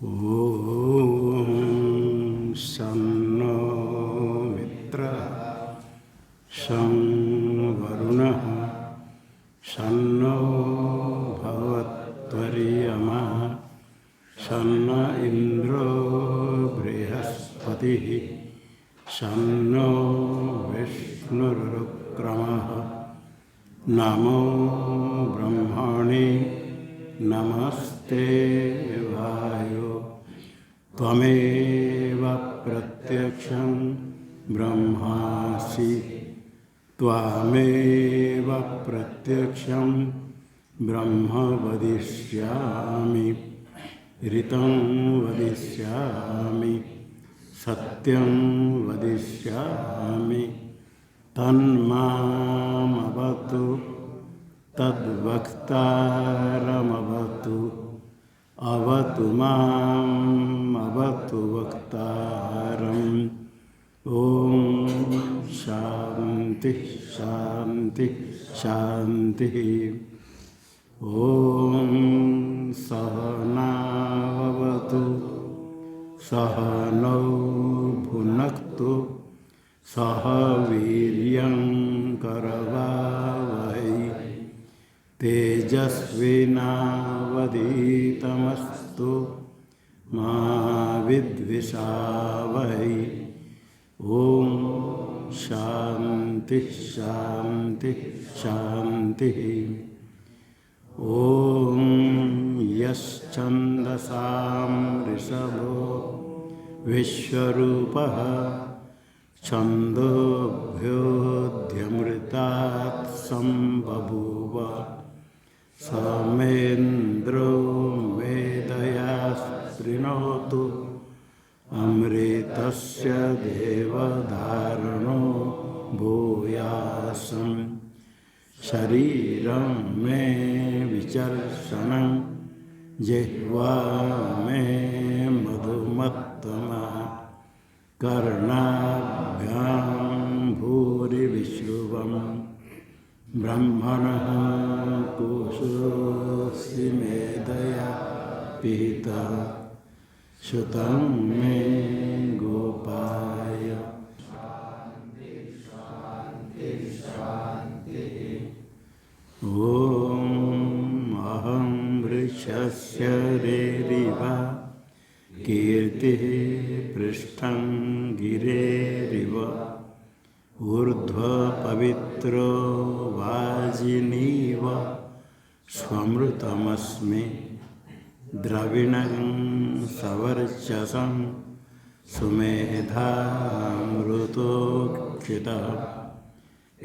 ॐ सन्नो मित्रः शं वरुणः सन्नो भवत्वर्यमः सन्न इन्द्रो बृहस्पतिः सन्नो विष्णुरुक्रमः। नमो ब्रह्मणे नमस्ते वायो त्वमेव प्रत्यक्षं ब्रह्मासि त्वमेव प्रत्यक्षं ब्रह्म वदिष्यामि ऋतं वदिष्यामि सत्यं वदिष्यामि तन्मामवतु तद्वक्तारमवतु अवतु माम् अवतु वक्तारम्। ॐ शान्ति शान्ति शान्तिः। ॐ सहनाववतु सहनौ भुनक्तु सह वीर्यं करवावहै तेजस्विनावधीतमस्तु मा विद्विषावहै। ॐ शान्ति शान्ति शान्तिः। ॐ यश्छन्दसां ऋषभो विश्वरूपः छन्दोभ्योऽध्यमृतात् सम्बभूव समेन्द्रो मेधया शृणोतु अमृतस्य देवधारणो भूयासं शरीरं मे विचर्षणं जिह्वा मे मधुमत्तमा कर्णाभ्यां भूरिविश्रुवम् ब्रह्मणः कोशोऽस्ति मेधया पिहितः श्रुतं मे गोपाय। ॐ अहं वृक्षस्य रेरिव कीर्तिः पृष्ठं गिरेरिव ऊर्ध्वपवित्रो वाजिनीव स्वमृतमस्मि द्रविणं सवर्चसं सुमेधामृतोक्षितः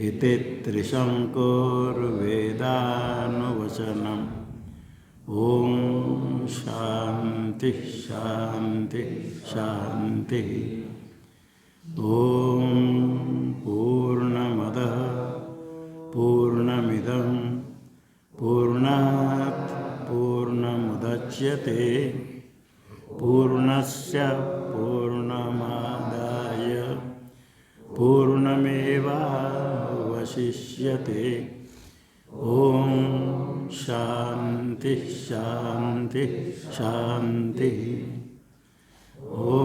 इति त्रिशङ्कोर्वेदानुवचनम्। ॐ शान्ति शान्ति शान्तिः। ॐ पूर्णमदः पूर्णमिदं पूर्णात् पूर्णमुदच्यते पूर्णस्य पूर्णमादाय पूर्णमेवावशिष्यते। ॐ शान्ति शान्ति शान्तिः। ॐ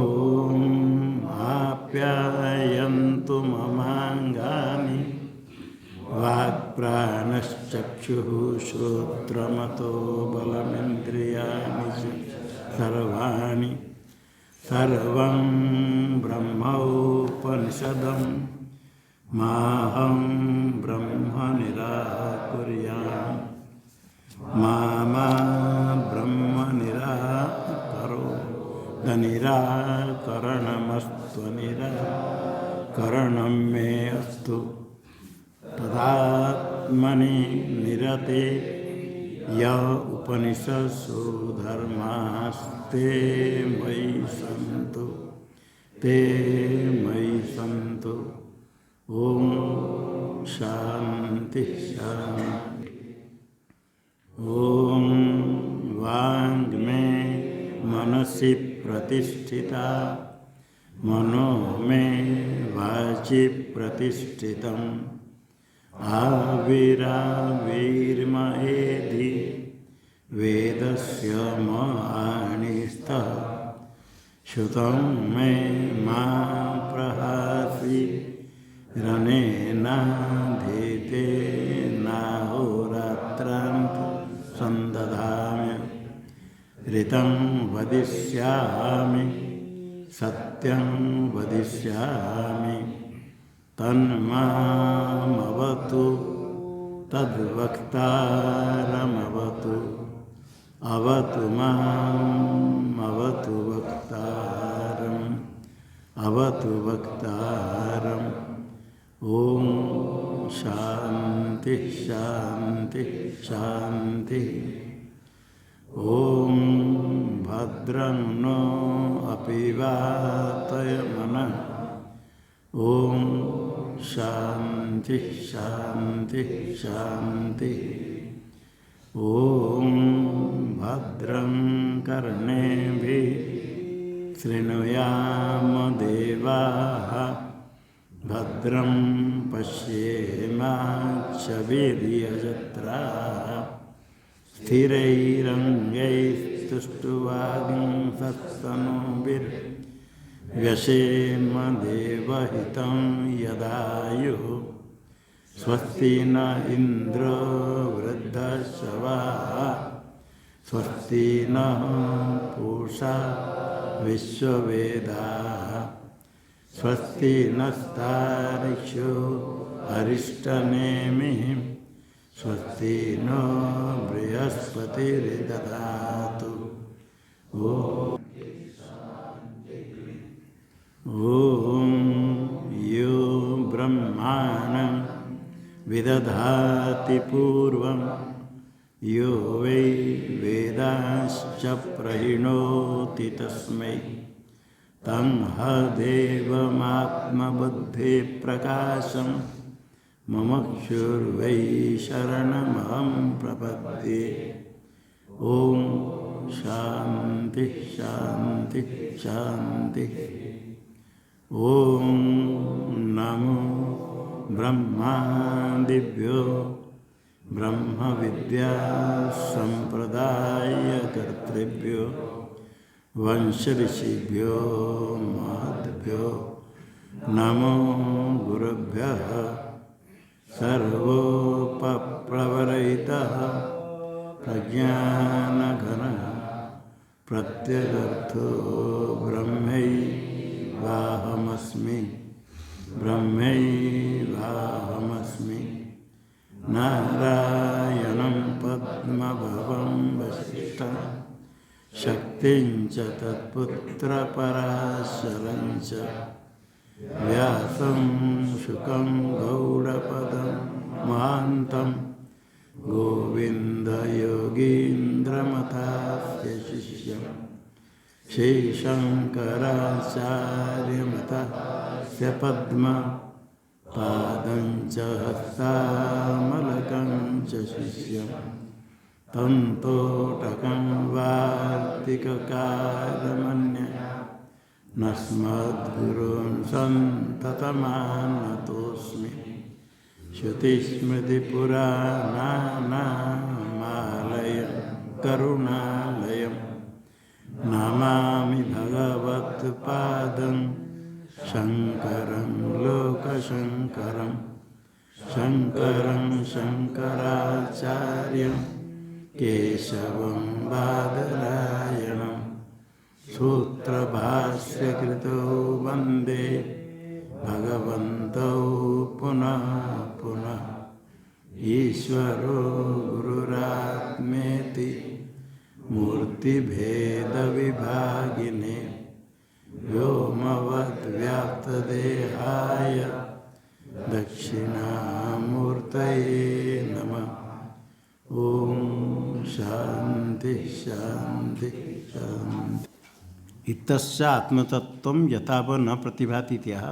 आप्यायन्तु ममाङ्गानि वाक्प्राणश्चक्षुः श्रोत्रमतो बलमिन्द्रियाणि च सर्वाणि सर्वं ब्रह्मोपनिषदं माहं ब्रह्म निराकुर्याम् मा ब्रह्म निराकरोत् निराकरणमस्त्वनिराकरणं मे अस्तु तदात्मनि निरते य उपनिषत्सु धर्मास्ते मयि सन्तु ते मयि सन्तु। ॐ शान्ति शान्ति। ॐ वाङ्मे मनसि प्रतिष्ठिता मनो मे वाचि प्रतिष्ठितम् आविराविर्मयेधि वेदस्य महानिस्तत् श्रुतं मे मा प्रहासि रनेनाधीते नाहोरात्रान्त संदधाम्य ऋतं वदिष्यामि सत्यं वदिष्यामि तन्मामवतु तद्वक्तारमवतु अवतु माम् अवतु वक्तारम् अवतु वक्तारम्। ओम शांति शांति शांति। ओम भद्रं नो अपि वातयमनः। ओम शांति शांति शांति। ओम भद्रं कर्णेभिः शृणुयाम देवाः भद्रं पश्येमाक्षभिर्यजत्राः स्थिरैरङ्गैस्तुष्ट्वागुंसस्तनूभिर्व्यसेम देवहितं यदायुः। स्वस्ति न इंद्रो वृद्धश्रवाः स्वस्ति नः पूषा विश्ववेदाः स्वस्ति नस्तार्क्ष्यो अरिष्टनेमिः स्वस्ति नो बृहस्पतिर्दधातु। ॐ यो ब्रह्माणं विदधाति पूर्वं यो वै वेदांश्च प्रहिणोति तस्मै तं हदेवमात्मबुद्धिप्रकाशं मुमुक्षुर्वै शरणमहं प्रपद्ये। ॐ शान्ति शान्ति शान्ति। ॐ नमो ब्रह्मादिभ्यो ब्रह्मविद्यासम्प्रदायकर्तृभ्यो वंशऋषिभ्यो महद्भ्यो नमो गुरुभ्यः। सर्वोपप्रवरयितः प्रज्ञानघनः प्रत्यगर्थो ब्रह्मैवाहमस्मि ब्रह्मैवाहमस्मि। नारायणं पद्मभवं वसिष्ठं शक्तिं च तत्पुत्रपराशरं च व्यासं शुकं गौडपदं महान्तं गोविन्दयोगीन्द्रमतास्य शिष्यं श्रीशङ्कराचार्यमतस्य पद्मपादं च हस्तामलकं च शिष्यं तन्तोटकं वार्तिककारमन्यः नस्मद्गुरून् सन्ततमानतोऽस्मि। श्रुतिस्मृतिपुराणानामालयं करुणालयं नमामि भगवत्पादं शङ्करं लोकशङ्करं शङ्करं शङ्कराचार्यं केशवं बादरायणं सूत्रभाष्यकृतो वन्दे भगवन्तौ पुनः पुनः। ईश्वरो गुरुरात्मेति मूर्तिभेदविभागिने व्योमवद्व्याप्तदेहाय दक्षिणामूर्तये नमः। ओम शांति शांति शांति। इतस्य आत्मतत्व यथाव न प्रतिभाति इत्याह।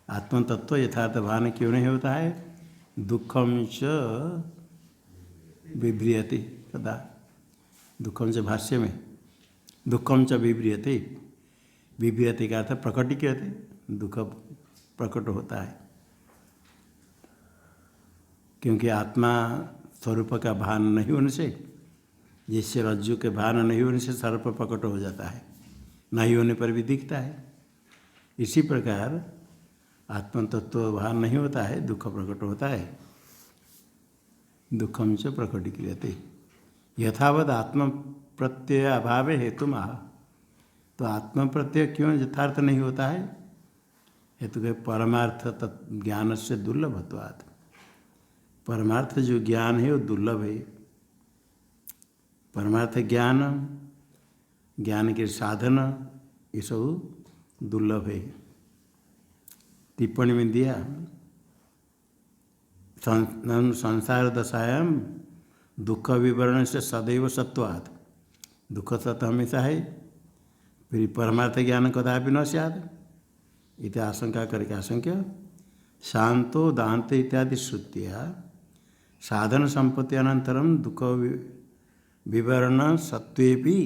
आत्मतत्व यथार्थ भान क्यों नहीं होता है? दुखम च विभ्रियते तदा। दुखम च भाष्य में दुखम च विभ्रियते, विभ्रियते का अर्थ प्रकट कहते, दुख प्रकट होता है क्योंकि आत्मा स्वरूप का भान नहीं होने से जिससे रज्जु के भान नहीं होने से सर्प प्रकट हो जाता है, नहीं होने पर भी दिखता है। इसी प्रकार आत्मतत्व भान नहीं होता है, दुख प्रकट होता है। दुखम च प्रकटीक्रियते यथावत आत्म प्रत्यय अभाव हेतु आह। तो आत्म प्रत्यय क्यों यथार्थ नहीं होता है? हेतु के परमार्थ ज्ञान से दुर्लभत्वात्। परमार्थ जो ज्ञान है वो दुर्लभ है। परमार्थ ज्ञान, ज्ञान के साधन, ये सब दुर्लभ है। टिप्पणी में दिया संसार दशायाम दुख विवरण से सदैव सत्वात्। दुख सत्य हमेशा है, फिर परमार्थ ज्ञान कदापि न स्यात् इति आशंका करके आशंक्य शांतो दांत इत्यादि श्रुतिया साधन संपत्ति अनंतरम दुख विवरण सत्वेपि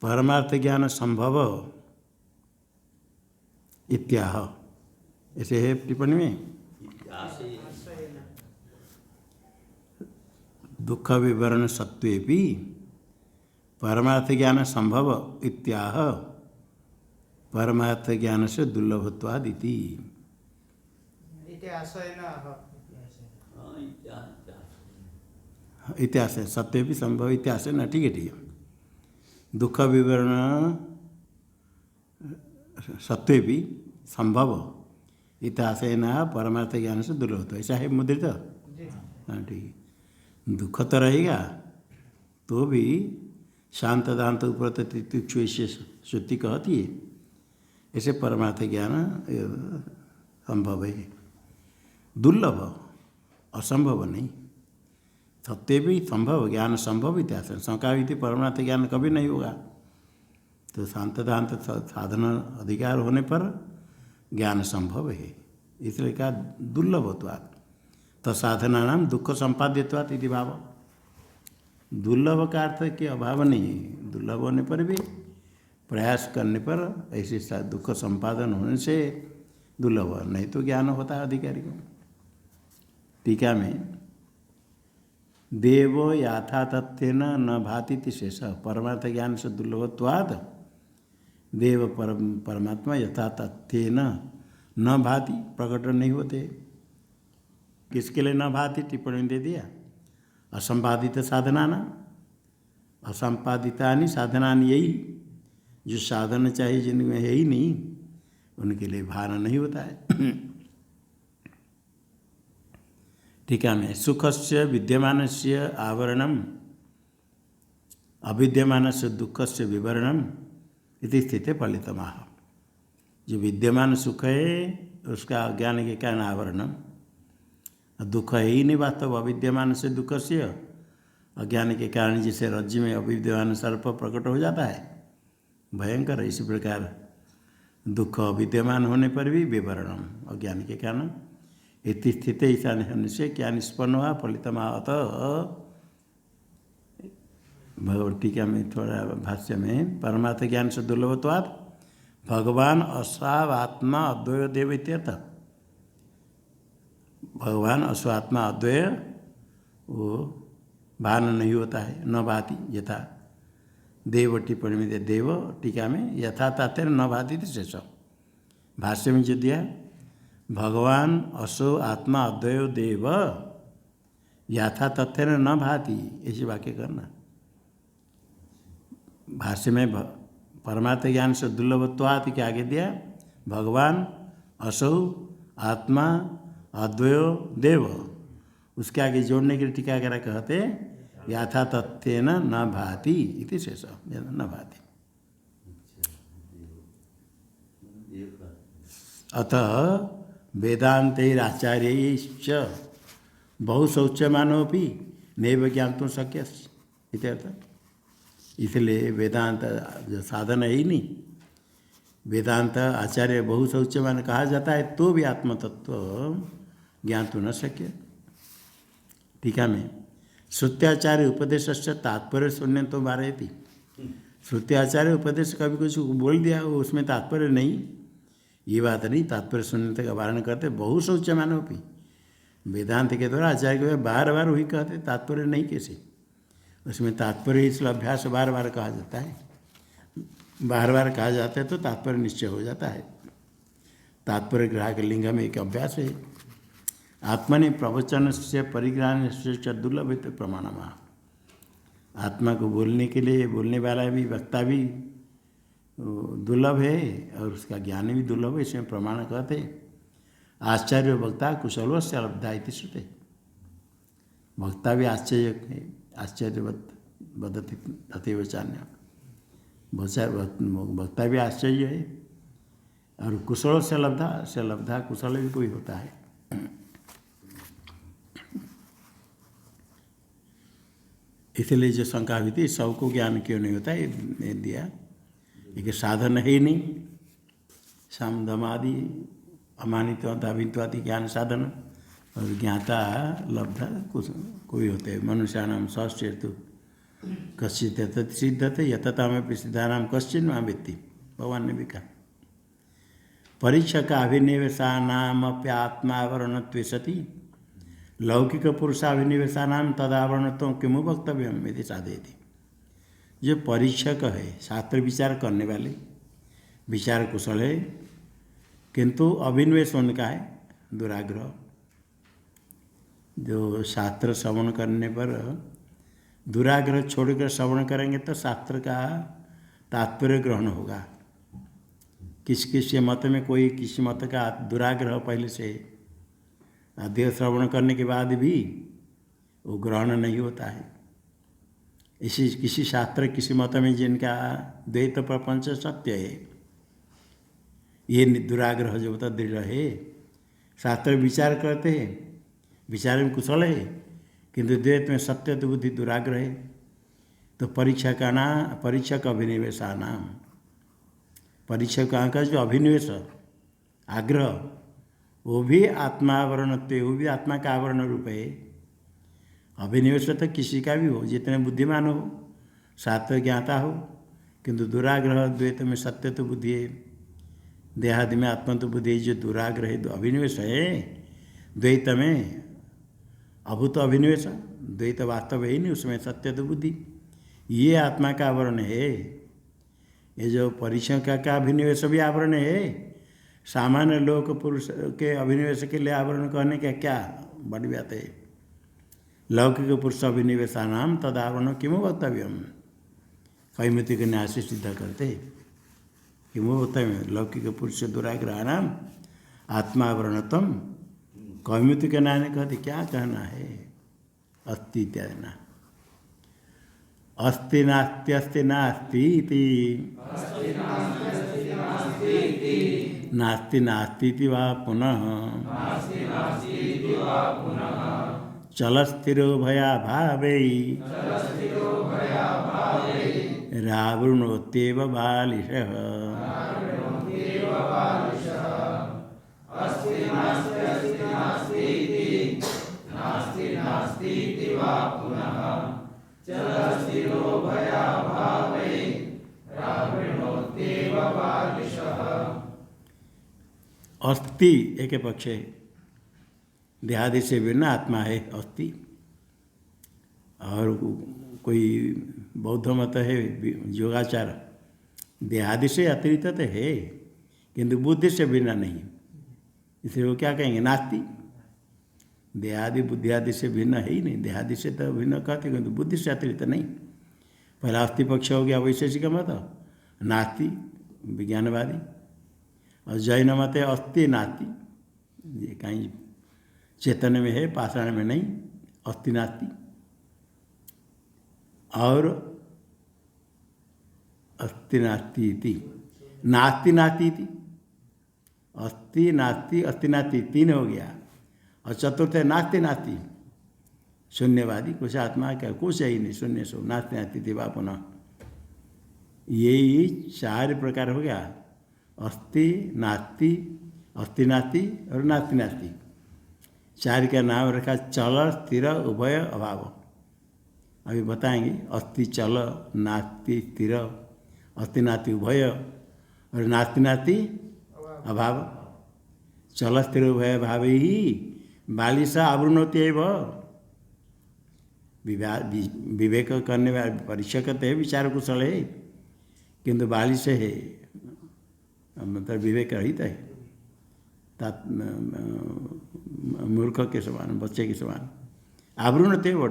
परमार्थ ज्ञान संभव इत्याह। ऐसे है टिप्पणी में, दुख विवरण सत्वेपि परमार्थ ज्ञान संभव इत्याह। परमार्थ ज्ञान से दुर्लभत्वादिति। इतिहास सत्य भी संभव इतिहास है ना, ठीक है ठीक है। दुख विवरण सत्य भी संभव इतिहास है ना, परमार्थ ज्ञान से दुर्लभ। ऐसा है मुद्रित, हाँ ठीक है। दुख तो रहेगा तो भी शांत दांत ऊपर तितिक्षु श्रुति कहती है, ऐसे परमार्थ ज्ञान संभव है, दुर्लभ, असंभव नहीं। सत्य भी संभव, ज्ञान संभव इतिहास। शंका भी थी परमार्थ ज्ञान कभी नहीं होगा, तो शांत दांत साधन अधिकार होने पर ज्ञान संभव है, इसलिए कहा दुर्लभत्वात्। तो साधना नाम दुख संपाद्यत्वात् इति भाव। दुर्लभ का अर्थ के अभाव नहीं है, दुर्लभ होने पर भी प्रयास करने पर ऐसे दुख संपादन होने से दुर्लभ, नहीं तो ज्ञान होता है अधिकारी को। टीका में देव याथा तथ्येन न भाति शेष। परमार्थ ज्ञान से दुर्लभत्वात् देव परमात्मा यथा तथ्येन न भाति, प्रकट नहीं होते। किसके लिए न भाति? टिप्पणी दे दिया असंपादित साधनाना, असंपादितानि साधनानि, यही जो साधन चाहिए जिनमें है ही नहीं, उनके लिए भान नहीं होता है। टीका में सुख से विद्यमान से आवरणम अविद्यमान से दुख से विवरणम इति स्थिति फलितमाह। जो विद्यमान सुख है उसका अज्ञान के कारण आवरणम, दुख है ही नहीं वास्तव, अविद्यमान से दुख से अज्ञान के कारण जिसे रज्जु में अविद्यमान सर्प प्रकट हो जाता है, भयंकर। इसी प्रकार दुख अविद्यमान होने पर भी विवरणम, अज्ञान के कारण। इति स्थिति ऐसा होने से क्या निष्पन्न हुआ? फलितमा। अतः भगवत टीका में थोड़ा भाष्य में परमार्थ ज्ञान से दुर्लभत्वात् भगवान अस्वात्मा अद्वय देव इत्यर्थ। भगवान अस्वात्मा अद्वय वो भान नहीं होता है, न भाति यथा। देव टिप्पणी में दे, देव टीका में यथा तात्पर्य न भाति शेष। भाष्य में जो दिया भगवान असो आत्मा अद्वयो देव यथा तथ्य न भाति, ऐसी वाक्य करना। भाष्य में परमार्थ ज्ञान से दुर्लभत्वात् के आगे दिया भगवान असो आत्मा अद्वयो देव, उसके आगे जोड़ने के लिए टीकाकार कहते यथा तथ्य न भाति इति शेष, न भाति। अतः वेदान्तैराचार्यैश्च बहुशौच्यमानोऽपि नैव ज्ञातुं शक्यः इत्यर्थ। इसलिए वेदांत जो साधन है ही नहीं, वेदांत आचार्य बहुशौच्यमान कहा जाता है तो भी आत्मतत्व ज्ञान तो न शक्य। टीका में श्रुत्याचार्य उपदेश से तात्पर्य शून्य तो बारह थी। श्रुत्याचार्य उपदेश कभी कुछ बोल दिया वो उसमें तात्पर्य नहीं, ये बात नहीं, तात्पर्य शून्यता का वारण करते। बहु शौच्यमान भी वेदांत के द्वारा आचार्य के बार बार वही कहते, तात्पर्य नहीं कैसे। उसमें तात्पर्य इसलिए अभ्यास बार बार कहा जाता है, बार बार कहा जाता है तो तात्पर्य निश्चय हो जाता है। तात्पर्य ग्राहक लिंग में एक अभ्यास है। आत्मनि प्रवचन से परिग्रहण से दुर्लभ प्रमाणमा। आत्मा को बोलने के लिए बोलने वाला भी वक्ता भी दुर्लभ है और उसका ज्ञान भी दुर्लभ है, इसमें प्रमाण कहते आश्चर्य वक्ता कुशलो से लब्धा इति श्रुते। वक्ता भी आश्चर्य है, आश्चर्यवत वदति तथैव चान्य। वक्ता भी आश्चर्य है और कुशल से लब्धा कुशल भी कोई होता है। इसलिए जो शंका हुई थी सबको ज्ञान क्यों नहीं होता, ये दिया एक साधन है ही नहीं। सामदमादि अमानित दावित्वादि ज्ञान साधन और ज्ञाता लब्धा कुछ कोई होते हैं। मनुष्याणाम सहस्येतु कश्चित सिद्धते यततामपि सिद्धानाम कश्चिन मां वेत्ति। भगवान ने भी कहा परीक्षा का अभिनिवेशानामप्यात्मावरणत्वे सति लौकिक पुरुषाभिनिवेशानाम तदावरणत्व किमु वक्तव्यम यदि साधयति। जो परीक्षक है, शास्त्र विचार करने वाले, विचार कुशल है, किंतु अभिनिवेश उनका है दुराग्रह। जो शास्त्र श्रवण करने पर दुराग्रह छोड़कर श्रवण करेंगे तो शास्त्र का तात्पर्य ग्रहण होगा। किसी मत में कोई किसी मत का दुराग्रह पहले से अधिक श्रवण करने के बाद भी वो ग्रहण नहीं होता है। इसी किसी शास्त्र किसी मत में जिनका द्वैत प्रपंच सत्य है, ये दुराग्रह जो होता दृढ़ है, शास्त्र विचार करते हैं, विचार में कुशल है, किंतु द्वैत में सत्य तो बुद्धि दुराग्रह है, तो परीक्षक अभिनिवेशा नाम। परीक्षक का जो अभिनिवेश आग्रह वो भी आत्मावरणत्व, वो भी आत्मा का आवरण रूप है। अभिनिवेश तो किसी का भी हो, जितने बुद्धिमान हो, शास्त्र ज्ञाता हो, किंतु दुराग्रह द्वैत में सत्य तो बुद्धि है, देहादि में आत्मा तो बुद्धि है। जो दुराग्रह है अभिनिवेश है द्वैत में, अभूत अभिनिवेश, द्वैत वास्तव है ही नहीं, उसमें सत्य तो बुद्धि, ये आत्मा का आवरण है। ये जो परीक्षक का अभिनिवेश भी आवरण है। सामान्य लोक पुरुष के अभिनिवेश के लिए आवरण कहने का क्या बड़ी बात है। लौकिक पुरुष अभिनिवेशानाम तदावरण किमु वक्तव्यम। कैमिति के न्याय से सिद्ध करते किमु वक्तव्यम। लौकिक पुरुष दुराग्रहानाम आत्मावरणत्वम। कैमिति के न्याय ने कहते क्या कहना है। अस्ति इत्यादि ना, अस्ति नास्ति अस्ति नास्ति इति, नास्ति नास्ति वा पुनः, चलस्थिरो भया भावै रावृणोत्येव बालिशः। अस्थि एक पक्ष है, देहादि से भिन्न आत्मा है अस्थि। और कोई बौद्ध मत है योगाचार, देहादि से अतिरिक्त तो है किंतु बुद्धि से भिन्न नहीं, इसलिए वो क्या कहेंगे नास्ति। देहादि बुद्धि आदि से भिन्न है ही नहीं, देहादि से तो भिन्न कहते किंतु बुद्धि से अतिरिक्त नहीं। पहला अस्थि पक्ष हो गया वैशेषिक मत, नास्ति विज्ञानवादी। और जैन मत है अस्थि नास्ति, ये कहीं चेतन में है पाषाण में नहीं, अस्थि नास्ति। और अस्थि नास्ति इति, नास्ति नास्ति इति, अस्थि नास्ति अस्थि नास्ति तीन हो गया। और चतुर्थ है नास्ति नास्ति, शून्यवादी, कुछ आत्मा क्या कुछ है ही नहीं, शून्य सो नास्ति नास्ति थी पुनः। यही चार प्रकार हो गया, अस्थि नास्ति अस्थि नास्ति और नास्ति नास्ति। चार का नाम रखा चल स्थिर उभय अभाव। अभी बताएंगे अस्थि चल नास्ति स्थिर अस्थि नास्ति उभय और नास्ति नास्ति अभाव। चल स्थिर उभय भाव ही बालिशा आवृणोति एव। विवेक करने वाले परीक्षा करते हैं, विचार कुशल है, किंतु बालिश है, मतलब विवेक रहित है, मूर्ख के समान, बच्चे के समान। आवृणते वो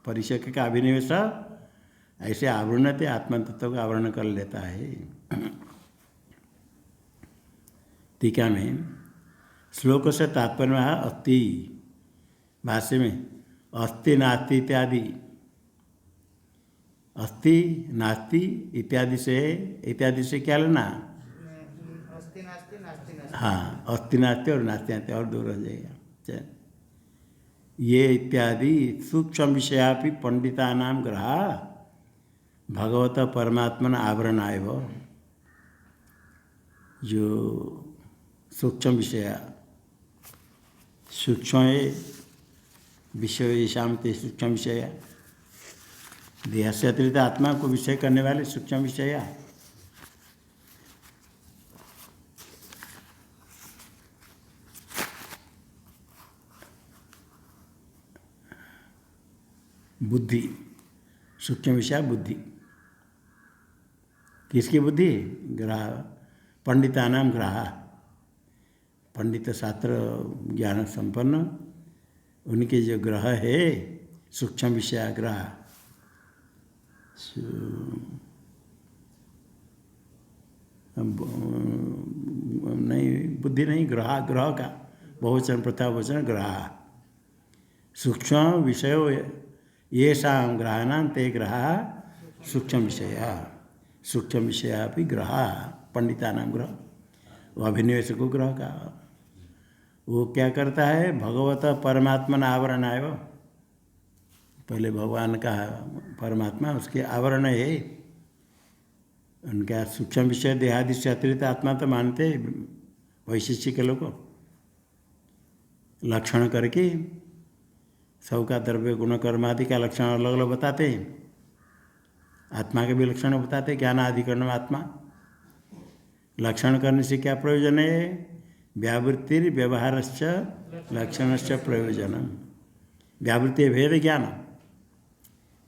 परीक्षक का अभिनिवेश ऐसे आवृणते आत्मा तत्व का आवरण कर लेता है। टीका में श्लोक से तात्पर्य है अस्थि, भाष्य में अस्थि नास्ति इत्यादि, अस्थि नास्ति इत्यादि से क्या लेना? अस्थि नास्ति नास्ति नास्ति। हाँ, अस्थि नास्ति और नास्ति नास्ति और दूर रह जाएगा। ये इत्यादि सूक्ष्म विषयापि पंडितानां ग्रहा भगवत परमात्मन आवरणाय वो, जो सूक्ष्म विषय, सूक्ष्म विषय येषां ते सूक्ष्म विषय, देह से अतिरिक्त आत्मा को विषय करने वाले सूक्ष्म विषय। बुद्धि, सूक्ष्म विषय बुद्धि, किसकी बुद्धि? ग्रह, पंडितानां ग्रह, पंडित शास्त्र ज्ञान संपन्न उनके जो ग्रह है सूक्ष्म विषय ग्रह, नहीं बुद्धि नहीं, ग्रह, ग्रह का बहुवचन प्रथमावचन ग्रह, सूक्ष्म विषय येषां ग्रहाणां ते ग्रह सूक्ष्म विषय, सूक्ष्म विषय भी ग्रह पंडितानां ग्रह, वो अभिनिवेशको ग्रह का, वो क्या करता है? भगवत परमात्मा आवरण है वो, पहले भगवान का परमात्मा उसके आवरण है, उनका सूक्ष्म विषय देहादि से अतिरिक्त आत्मा तो मानते वैशिष्टिक लोग, लक्षण करके सबका द्रव्य गुण कर्मादि का लक्षण अलग अलग बताते हैं, आत्मा के भी लक्षण बताते, ज्ञानाधिकरण आत्मा। लक्षण करने से क्या प्रयोजन है? व्यावृत्ति व्यवहारश्च लक्षणश्च प्रयोजनम। व्यावृत्ति भेद ज्ञान,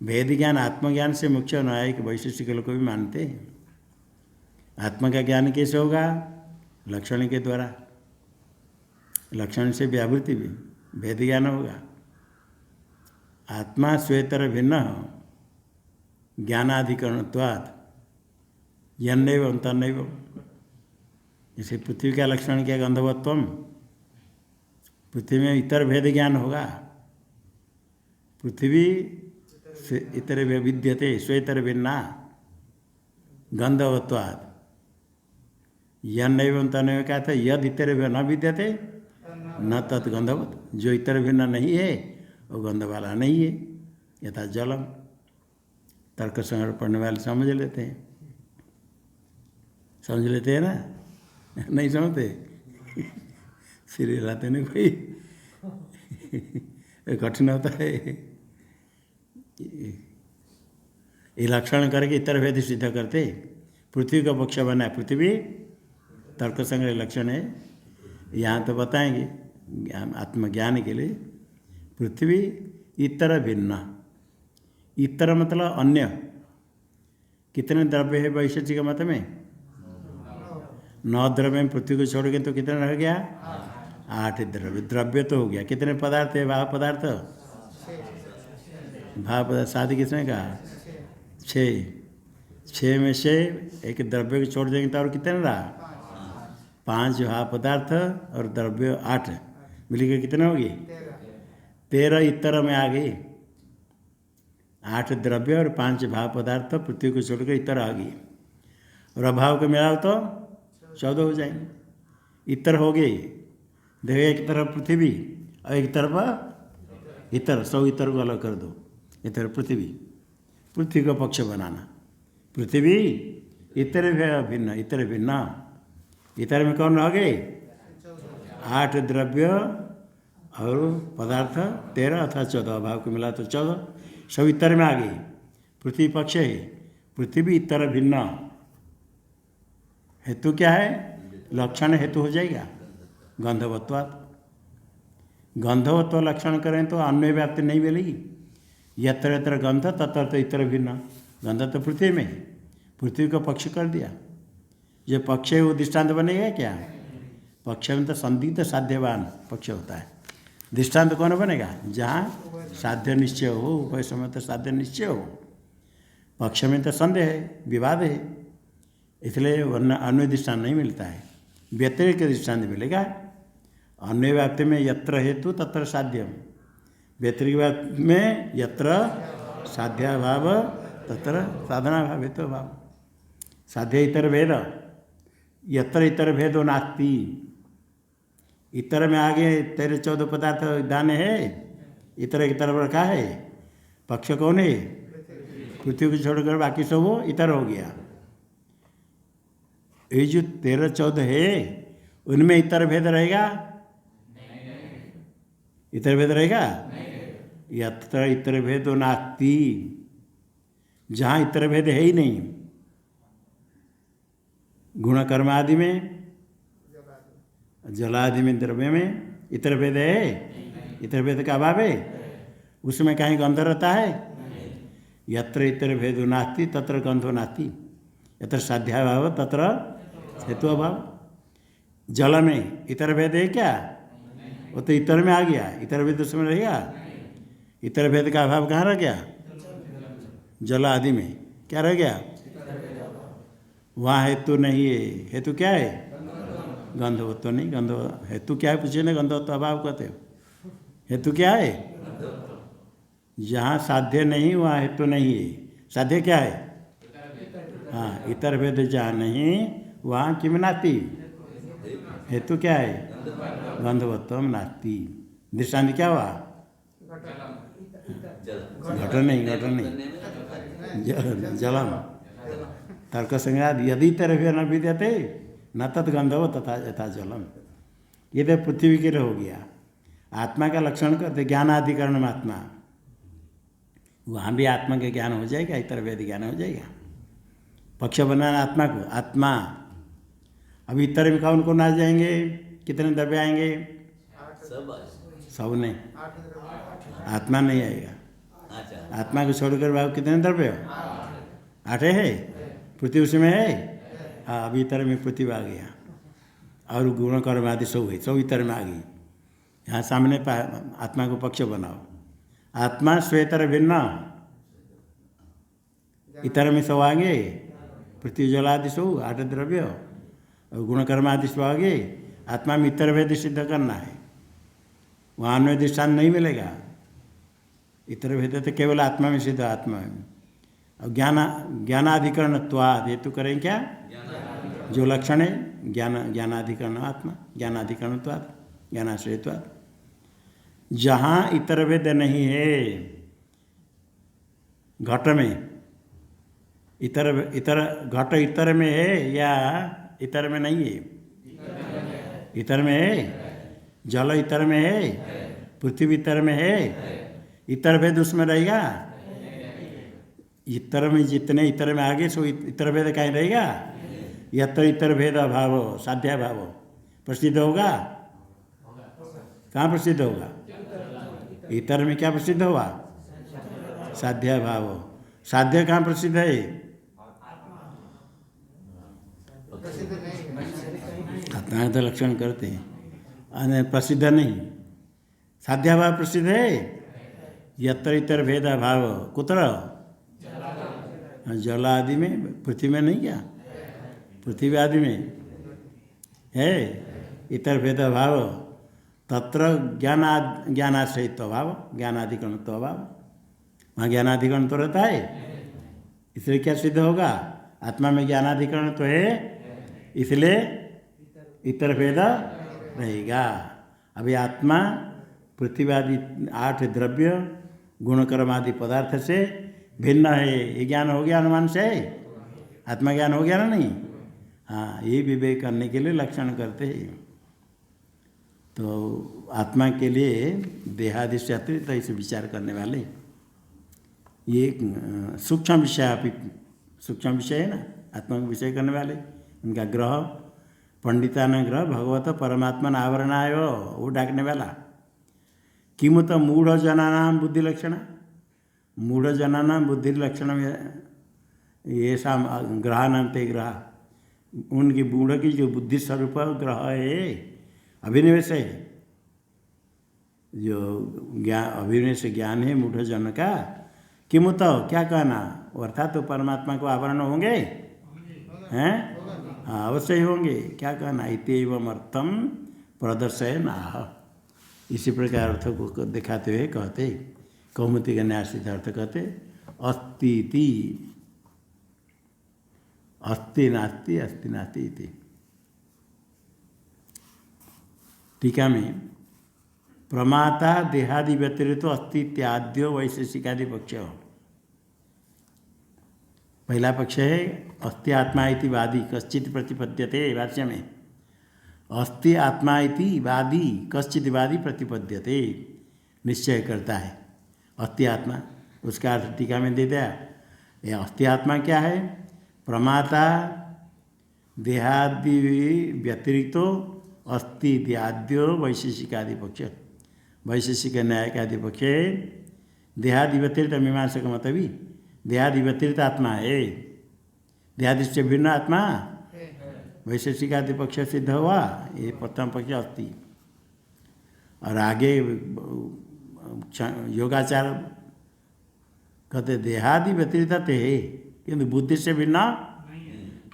भेद ज्ञान आत्मज्ञान से मुख्य न्यायिक वैशिष्टिक लोग को भी मानते हैं। आत्मा का ज्ञान कैसे होगा? लक्षण के द्वारा, लक्षण से व्यावृत्ति भी भेद ज्ञान होगा। आत्मा स्वेतर भिन्न ज्ञानाधिकरणत्वात् यन्नैव तन्नैव, जैसे पृथ्वी का लक्षण क्या? गंधवत्वम, पृथ्वी में इतर भेद ज्ञान होगा, पृथ्वी इतर विद्यते स्वेतर भिन्ना गंधवत्वात्, यन्नैव तन्नैव क्या था? यद इतर न विद्यते न तत् गंधवत, जो इतर भिन्न नहीं है वो गंध वाला नहीं है। यथा जलम, तर्क संग्रह पढ़ने वाले समझ लेते हैं, समझ लेते हैं ना? नहीं समझते सिर हिलाते नहीं कोई कठिन होता है। ये लक्षण करके इतर भेद सिद्ध करते, पृथ्वी का पक्ष बना है, पृथ्वी तर्क संग्रह लक्षण है, यहाँ तो बताएंगे आत्मज्ञान के लिए। पृथ्वी इतर भिन्न, इतर मतलब अन्य, कितने द्रव्य है वैशिष्टिक मत में? 9 द्रव्य में पृथ्वी को छोड़ के तो कितने रह गया? 8 द्रव्य। द्रव्य तो हो गया, कितने पदार्थ है? भाव पदार्थ, भाव पदार्थ शादी किसने कहा? 6, 6 में से एक द्रव्य को छोड़ देंगे तो और कितने रहा? 5 भाव पदार्थ और द्रव्य 8 मिलकर कितने होगी? 13 इतर में आ गई, 8 द्रव्य और 5 भाव पदार्थ पृथ्वी को छोड़कर इतर आ गई, और अभाव को मिलाओ तो 14 हो जाएंगे। इतर हो गए, देखो एक तरफ पृथ्वी और एक तरफ इतर, 100 इतर को अलग कर दो, इतर पृथ्वी, पृथ्वी का पक्ष बनाना, पृथ्वी इतर भिन्न, इतर भिन्न, इतर में कौन रह गए? 8 द्रव्य और पदार्थ 13 अथवा 14, अभाव को मिला तो 14, सब इतर में आ गई। पृथ्वी पक्ष है, पृथ्वी इतर भिन्न, हेतु क्या है? लक्षण हेतु हो जाएगा गंधवत्वात्। गंधवत्व लक्षण करें तो अन्य व्याप्ति नहीं मिलेगी, यत्र यत्र गंध तत्र तो इतर भिन्न, गंध तो पृथ्वी में, पृथ्वी को पक्ष कर दिया। ये पक्ष है वो दृष्टांत बनेगा क्या? पक्ष में तो संदिग्ध साध्यवान पक्ष होता है। दृष्टांत कौन बनेगा? जहाँ साध्य निश्चय हो, कोई समय तो साध्य निश्चय हो। पक्ष में तो संदेह है, विवाद है, इसलिए वरना अन्य दृष्टांत नहीं मिलता है, व्यतिरिक्त के दृष्टांत मिलेगा। अन्य व्याप्ति में यत्र हेतु तत्र साध्यम, व्यतिरिक्त व्याप्ति में यत्र साध्याभाव तत्र साधनाभाव हेतु भाव। साध्य इतर भेद, यत्र इतर भेदो नास्ति। इतर में आगे 13-14 पदार्थ दान है, इतर की तरफ रखा है। पक्ष कौन है? पृथ्वी को छोड़कर बाकी सब हो इतर हो गया। ये जो 13-14 है उनमें इतर भेद रहेगा? इतर भेद रहेगा? यत्र इतर भेदो नास्ति, जहाँ इतर भेद है ही नहीं। गुण कर्म आदि में, जलादि में, द्रव्य में इतर भेद है? इतर भेद का अभाव है? उसमें कहीं गंध रहता है? यत्र इतर भेदो नास्ति तत्र गंधो नास्ति, यत्र साध्याभाव तत्र हेतु अभाव। जल में इतर भेद है क्या? वो तो इतर में आ गया, इतर भेद उसमें रहेगा? इतर भेद का अभाव कहाँ रह गया? जल आदि में क्या रह गया? वहाँ हेतु नहीं है। हेतु क्या है? गंधवत्व नहीं। गंध हेतु क्या है पूछे ना? गंधवत्व अभाव कहते हो। हेतु क्या है? जहाँ साध्य नहीं वहाँ हेतु नहीं है। साध्य क्या है? हाँ, इतर भेद जहाँ नहीं वहाँ किम नास्ति। हेतु क्या है? गंधवत्व नास्ति। दृष्टांत क्या हुआ? घट नहीं, घट नहीं, जलम। तर्क संग्राद यदि तरह न विद्यते न तत्गंधव तथा यथा जलम। ये तो पृथ्वी के हो गया। आत्मा का लक्षण करते ज्ञानाधिकरण में आत्मा, वहाँ भी आत्मा के ज्ञान हो जाएगा, इतर वेद ज्ञान हो जाएगा। पक्ष बनाना आत्मा को, आत्मा। अभी इतर में कौन कौन आ जाएंगे? कितने द्रव्य आएंगे? सब नहीं, आत्मा नहीं आएगा। आत्मा को छोड़कर बाबू कितने द्रव्य? 8 है। पृथ्वी उसमें है? हाँ, अभी इतर में पृथ्वी आ गया। और गुण कर्म आदि सब है, सब इतर में आ गई। यहाँ सामने आत्मा को पक्ष बनाओ। आत्मा स्वेतर भिन्न, इतर में सब आगे। पृथ्वी जल आदि सब 8 द्रव्य और गुण कर्म आदि सब आगे। आत्मा में इतर भेद सिद्ध करना है, वहाँ अन्य दृष्टांत नहीं मिलेगा। इतर भेद तो केवल आत्मा में सिद्ध, आत्मा में। और ज्ञानाधिकरणत्वाद हेतु करें क्या? जो लक्षण है ज्ञानाधिकरण आत्मा, ज्ञानाधिकरणत्वाद, ज्ञानाश्रयत्वाद। जहाँ इतर भेद नहीं है, घट में घट इतर में है या इतर में नहीं है? इतर में है। जल इतर में है, पृथ्वी इतर में है। इतर भेद उसमें रहेगा? इतर में जितने इतर में आगे सो इतर भेद कहीं रहेगा? यत्र इतर भेद अभाव साध्याभाव प्रसिद्ध होगा। कहाँ प्रसिद्ध होगा? इतर में क्या प्रसिद्ध हुआ? साध्याभाव। साध्य कहाँ प्रसिद्ध है? आत्मा तो लक्षण करते हैं, प्रसिद्ध नहीं। साध्याभाव प्रसिद्ध है। यत्र इतर भेद अभाव कुत्र? जल आदि में, पृथ्वी में नहीं क्या? पृथ्वी आदि में है इतर भेद अभाव। तत्र ज्ञानाश्रयित्व अभाव, ज्ञानाधिकरणत्व अभाव। वहाँ ज्ञानाधिकरण तो रहता है, इसलिए क्या सिद्ध होगा? आत्मा में ज्ञानाधिकरण तो है, इसलिए इतर भेद रहेगा। अभी आत्मा पृथ्वी आदि 8 द्रव्य गुण कर्म आदि पदार्थ से भिन्न है, ये ज्ञान हो गया अनुमान से। आत्मा ज्ञान हो गया ना? नहीं। हाँ, ये विवेक करने के लिए लक्षण करते हैं। तो आत्मा के लिए देहादि से अतिरिक्त इसे विचार करने वाले ये सूक्ष्म विषय, सूक्ष्म विषय है ना, आत्मा को विषय करने वाले उनका ग्रह, पंडितान ग्रह भगवत परमात्मा आवरणाय, वो डाकने वाला। किमुत मूढ़ जनानाम बुद्धि लक्षण, मूढ़जना बुद्धिर्लक्षण ये शाम ग्रहानंते ग्रह, उनकी मूढ़ की जो बुद्धि स्वरूप ग्रह है, अभिनिवेश है, जो ज्ञान अभिनिवेश ज्ञान है मूढ़ जन का, किमुत क्या कहना, अर्थात तो परमात्मा को आवरण होंगे हैं, हाँ अवश्य ही होंगे, क्या कहना, इत्येवम् अर्थम प्रदर्शयनाह, इसी प्रकार अर्थ को दिखाते हुए कहते, कौमुदी का न्यासित अर्थ कहते, अस्ति अस्ति नास्ति अस्ति नास्ति इति। टीका में प्रमाता देहादि व्यतिरिक्त अस्ति इत्याद्यो वैशेषिकादि पक्ष। पहला पक्ष है अस्ति आत्मा इति वादी कश्चित् प्रतिपद्यते, भाष्य में अस्ति आत्मा इति वादी कश्चित् वादी प्रतिपद्यते, निश्चय करता है अस्ति आत्मा, उसका अर्थ टीका में दे दिया। ये अस्ति आत्मा क्या है, प्रमाता देहादि व्यतिरिक्तो अस्ति इत्याद्यो वैशेषिकादि पक्ष, वैशेषिक न्याय का आदि पक्ष है। देहादि व्यतिरिक्त मीमांसक मत भी देहादि व्यतिरिक्त आत्मा है, देहादि से भिन्न आत्मा वैशेषिक आदि पक्ष सिद्ध हुआ, ये प्रथम पक्ष अस्ति। और आगे योगाचार कहते देहादि व्यतिरिक्त है, किंतु बुद्धि से भिन्न,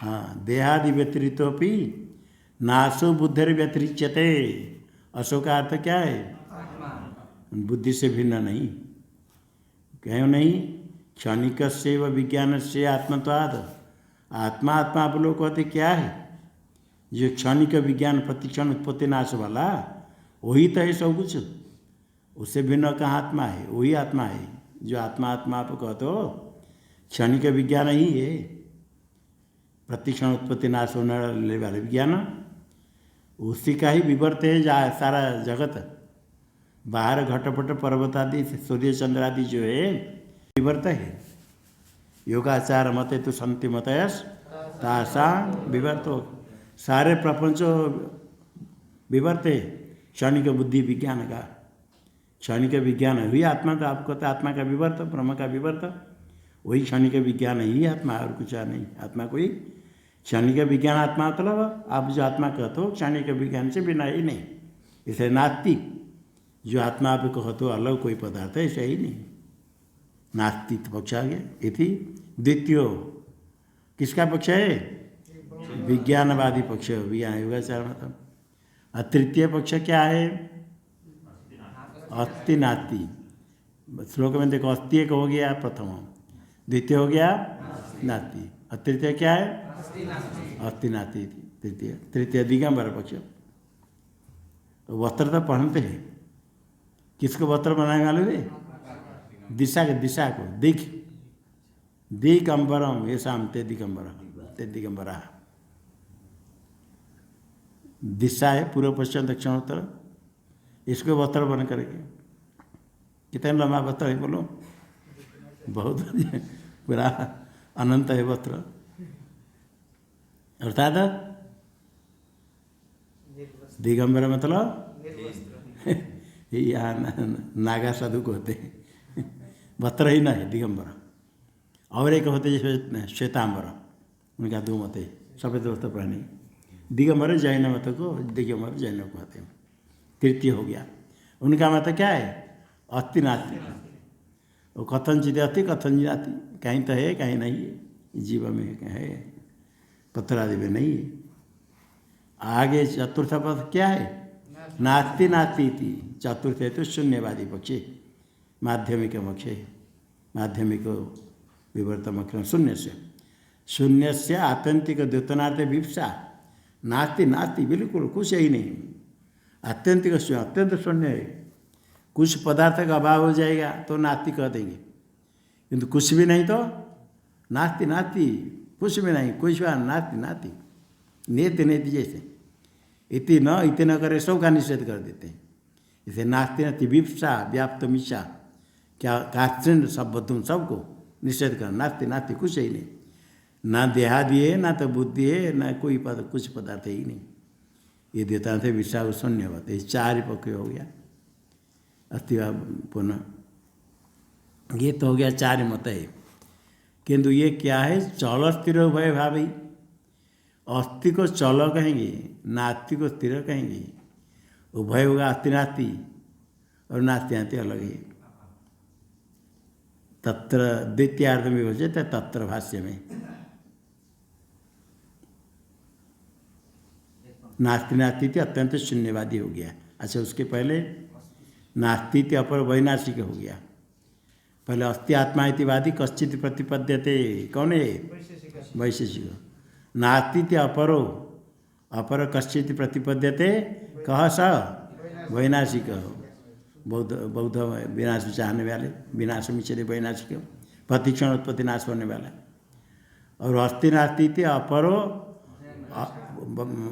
हाँ देहादि व्यतिरिक्तोपि नासो बुद्धिर व्यतिरिच्यते, असो का अर्थ क्या है, बुद्धि से भिन्न नहीं, क्यों नहीं, क्षणिक से व विज्ञान से आत्मत्वाद, आत्मा आत्मा आप लोग कहते क्या है, जो क्षणिक विज्ञान प्रतिक्षण उत्पत्ति नाश वाला वही तो है सब कुछ, उससे भिन्न कहाँ आत्मा है, वही आत्मा है, जो आत्मा आत्मा आप कहते हो क्षणिक विज्ञान ही है, प्रतिक्षण उत्पत्ति नाश होने वाले विज्ञान, उसी का ही विवर्त है सारा जगत। बाहर घटपट पर्वत आदि सूर्य चंद्र आदि जो है विवर्त है। योगाचार मते तो संति मतयस तासा विवर्त, सारे प्रपंच विवर्त है क्षणिक बुद्धि विज्ञान का, क्षणिक विज्ञान हुई आत्मा, तो आप कहते आत्मा का विवर्त, ब्रह्म का विवर्त, वही क्षणिक विज्ञान ही आत्मा, और कुछ नहीं। आत्मा कोई क्षणिक विज्ञान आत्मा मतलब आप जो आत्मा कहते हो क्षणिक विज्ञान से बिना ही नहीं, इसे नास्ति, जो आत्मा आप कहते हो अलग कोई पदार्थ है, ऐसा ही नहीं, नास्ति पक्ष आ गया। इति द्वितीय किसका पक्ष है, विज्ञानवादी पक्ष, विज्ञान योगाचार मतलब। और तृतीय पक्ष क्या है, अस्ति नास्ति, श्लोक में देखो अस्ति एक हो गया प्रथम, द्वितीय हो गया नास्ति, और तृतीय क्या है, अस्ति नास्ति। तृतीय दिगंबर पक्ष। वस्त्र तो पहनते हैं, किसको वस्त्र बनाने वाले हुए, दिशा को दिगंबरम ये शाम ते दिगंबरा, दिशा है पूर्व पश्चिम दक्षिण उत्तर, इसको वस्त्र बन करके, कितना लंबा वस्त्र है बोलो, बहुत पूरा अनंत है वस्त्र, अर्थात दिगंबर मतलब यहाँ नागा साधु को होते हैं, वस्त्र ही ना है दिगंबर। और एक होते जैसे श्वेतांबर, उनका दो मत है, सफेद वस्त्र पहने, दिगंबर जैन मत को, दिगंबर जैन को कहते हैं। तृतीय हो गया, उनका मत क्या है, अस्ति नास्ति, वो कथन चित अति कथन जाति, कहीं तो है कहीं नहीं है, जीव में है पत्र आदि में नहीं है। आगे चतुर्थ पद क्या है, नास्ति नास्ति इति, चतुर्थ है तो शून्यवादी पक्षे, माध्यमिक पक्षे, माध्यमिक विवर्तम अक्षर शून्य से आत्यंतिक द्योतनार्थ विप्सा, नास्ति नास्ति बिल्कुल कुछ ही नहीं, आत्यंतिक शून्य, अत्यंत शून्य है। कुछ पदार्थ का अभाव हो जाएगा तो नास्ति कह देंगे, किंतु कुछ भी नहीं तो नास्ति नास्ति, कुछ भी नहीं, कुछ भी नास्ति नास्ति, नेति नेति जैसे, इति न करे सब का निषेध कर देते हैं। इसे नास्ति नास्ति विप्सा व्याप्त मिशा, क्या काष्ठिन सब बद्धुम सबको निषेध कर, नास्ति नास्ति कुछ ही नहीं, ना देहादि है ना तो बुद्धि है ना कोई कुछ पदार्थ ही नहीं, ये देता थे विषा शून्य बात, ये चार ही पक्ष हो गया। अस्ति पुनः ये तो हो गया चार मत है। किंतु ये क्या है, चल स्थिर उभय भावी। अस्थि को चल कहेंगे, नास्ति को स्थिर कहेंगे। उभय होगा अस्थि नास्ति, और नास्ति नास्ति अलग है। तत्र द्वितीयार्थ में विभजित है, तत्र भाष्य में नास्ति नास्ति अत्यंत शून्यवादी हो गया। अच्छा, उसके पहले नास्ति अपर वैनाशिक हो गया। पहले अस्ति आत्मा इति वादी कश्चित प्रतिपद्यते, कौन है? वैशेषिक। नास्ति अपरो अपर कश्चित प्रतिपद्यते, कह स वैनाशिक। बौद्ध विनाश चाहने वाले, विनाश में चले वैनाशिक, प्रतिक्षण उत्पत्ति नाश होने वाला। और अस्ति नास्ति अपरो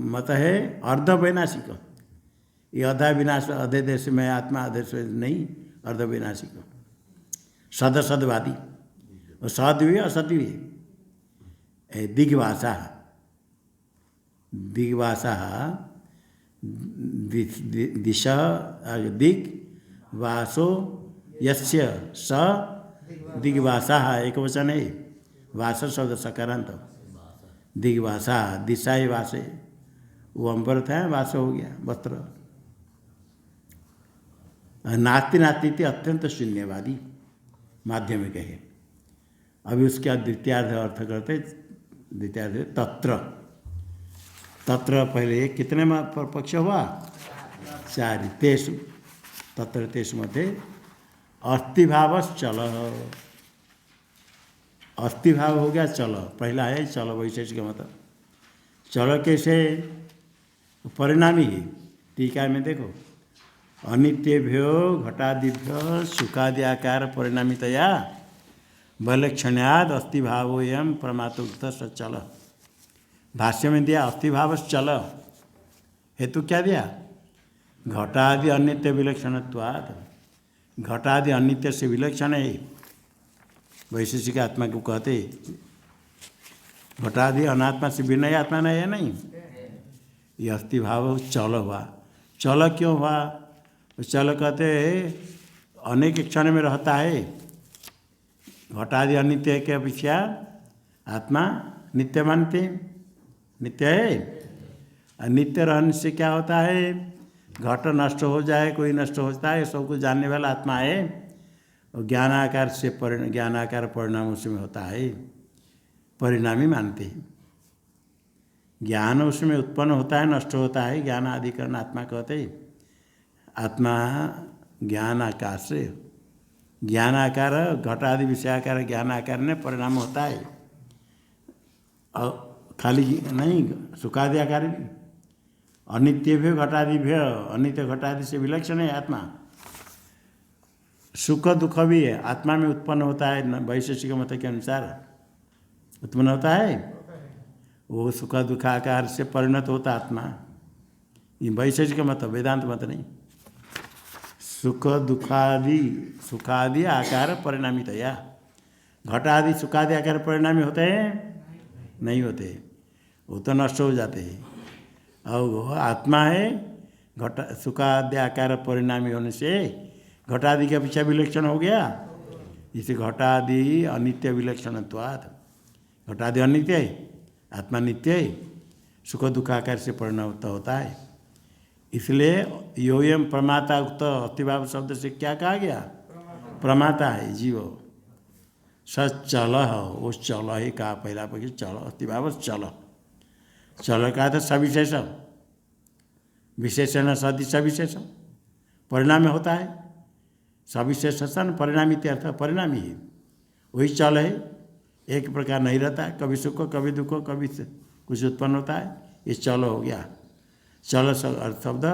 मत है अर्ध वैनाशिक। ये अधा विनाश, अधे देश में आत्मा, अधे से नहीं, अर्ध वैनाशिक, सद सदवादी। और सद भी असत भी। दिग्भाषा, दिग्भाषा दिश दिग् वासो यस्य स दिग्भाषा, एक वचन है। वास शब्द सकारांत, दिग्भाषा दिशा ही वास है, वो अंबर था, वास हो गया वस्त्र। नास्ति नास्ति अत्यंत शून्यवादी माध्यमिक है। अभी उसके द्वितीयार्ध अर्थ करते, द्वितीयार्ध तत्र। तत्र पहले कितने पक्ष हुआ? चार। तेषु, तत्र तेषु मध्ये अस्थिभाव चल। अस्थिभाव हो गया चल, पहला है चल वैशेषिक मत। चल कैसे? परिणामी है। टीका में देखो, अनित्यभ्यो घटादिभ्यो सुखादि आकार परिणामितया वैलक्षण्याद अस्थिभावोयम परमात्मोक्त सचल। भाष्य में दिया अस्थिभाव चल, हेतु क्या दिया? घटादि अनित्य विलक्षणत्वात्। घटादि अनित्य से विलक्षण है, वैशेषिक आत्मा को कहते। घटादि अनात्मा से भिन्न आत्मा नहीं है, नहीं। ये अस्थिभाव चल हुआ। चल क्यों हुआ? चल कहते अनेक क्षण में रहता है। घटादि अनित्य के अपेक्षा आत्मा नित्य मानते, नित्य है। नित्य रहने से क्या होता है? घट नष्ट हो जाए, कोई नष्ट होता है, सबको जानने वाला आत्मा है। और ज्ञानाकार से ज्ञानाकार परिणाम उसमें होता है, परिणामी मानते हैं। ज्ञान उसमें उत्पन्न होता है, नष्ट होता है, ज्ञान अधिकरण आत्मा कहते हैं। आत्मा ज्ञान आकार से, ज्ञान आकार घटादि विषयाकार ज्ञान आकार में परिणाम होता है। और खाली नहीं, सुखादि आकार भी। अनित्यभ्य घटादिभ्य, अनित्य घटादि से विलक्षण है आत्मा। सुख दुख भी है, आत्मा में उत्पन्न होता है। वैशेषिक मत के अनुसार उत्पन्न होता है, वो सुख दुखाकार से परिणत होता आत्मा। ये वैशेषिक मत, वेदांत मत नहीं। सुख दुखादि सुखादि आकार परिणामितया। घटादि सुखादि आकार परिणामी होते हैं? नहीं होते, वो तो नष्ट हो जाते हैं। और आत्मा है घट सुखादि आकार परिणामी होने से घटादि के अपेक्षा विलक्षण हो गया। इसे घटादि अनित्य विलक्षणत्वात्। घटादि अनित्य है, आत्मा नित्य है, सुख दुखाकार से परिणत होता है। इसलिए योयम प्रमाता उक्त अस्थिभाव शब्द से क्या कहा गया? प्रमाता है जीव। सचल, वो चल ही कहा पहला पक्ष, चल अस्थिभाव चल। चल का था सविशेष, विशेषण सदि सविशेष, परिणाम होता है। सविशेष सन परिणामी अर्थ, परिणामी है, वही चल है। एक प्रकार नहीं रहता, कभी सुख कभी दुख, कभी कुछ उत्पन्न होता है, ये चल हो गया। चल शब्द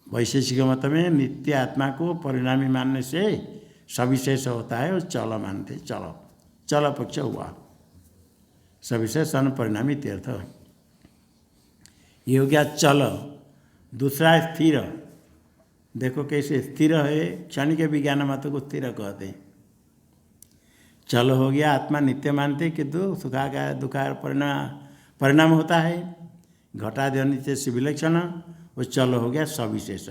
वैशेषिक मत में नित्य आत्मा को परिणामी मानने से सविशेष होता है, और चल मानते। चल, चल पक्ष हुआ, सविशेष सन परिणामी तीर्थ। ये हो गया चल। दूसरा स्थिर, देखो कैसे स्थिर है, क्षणिक विज्ञान मत को स्थिर कहते हैं। चल हो गया, आत्मा नित्य मानते, किंतु सुखाकार दुखार परिणाम होता है। घटादि अनित्य से विलक्षण, वो चल हो गया सविशेष।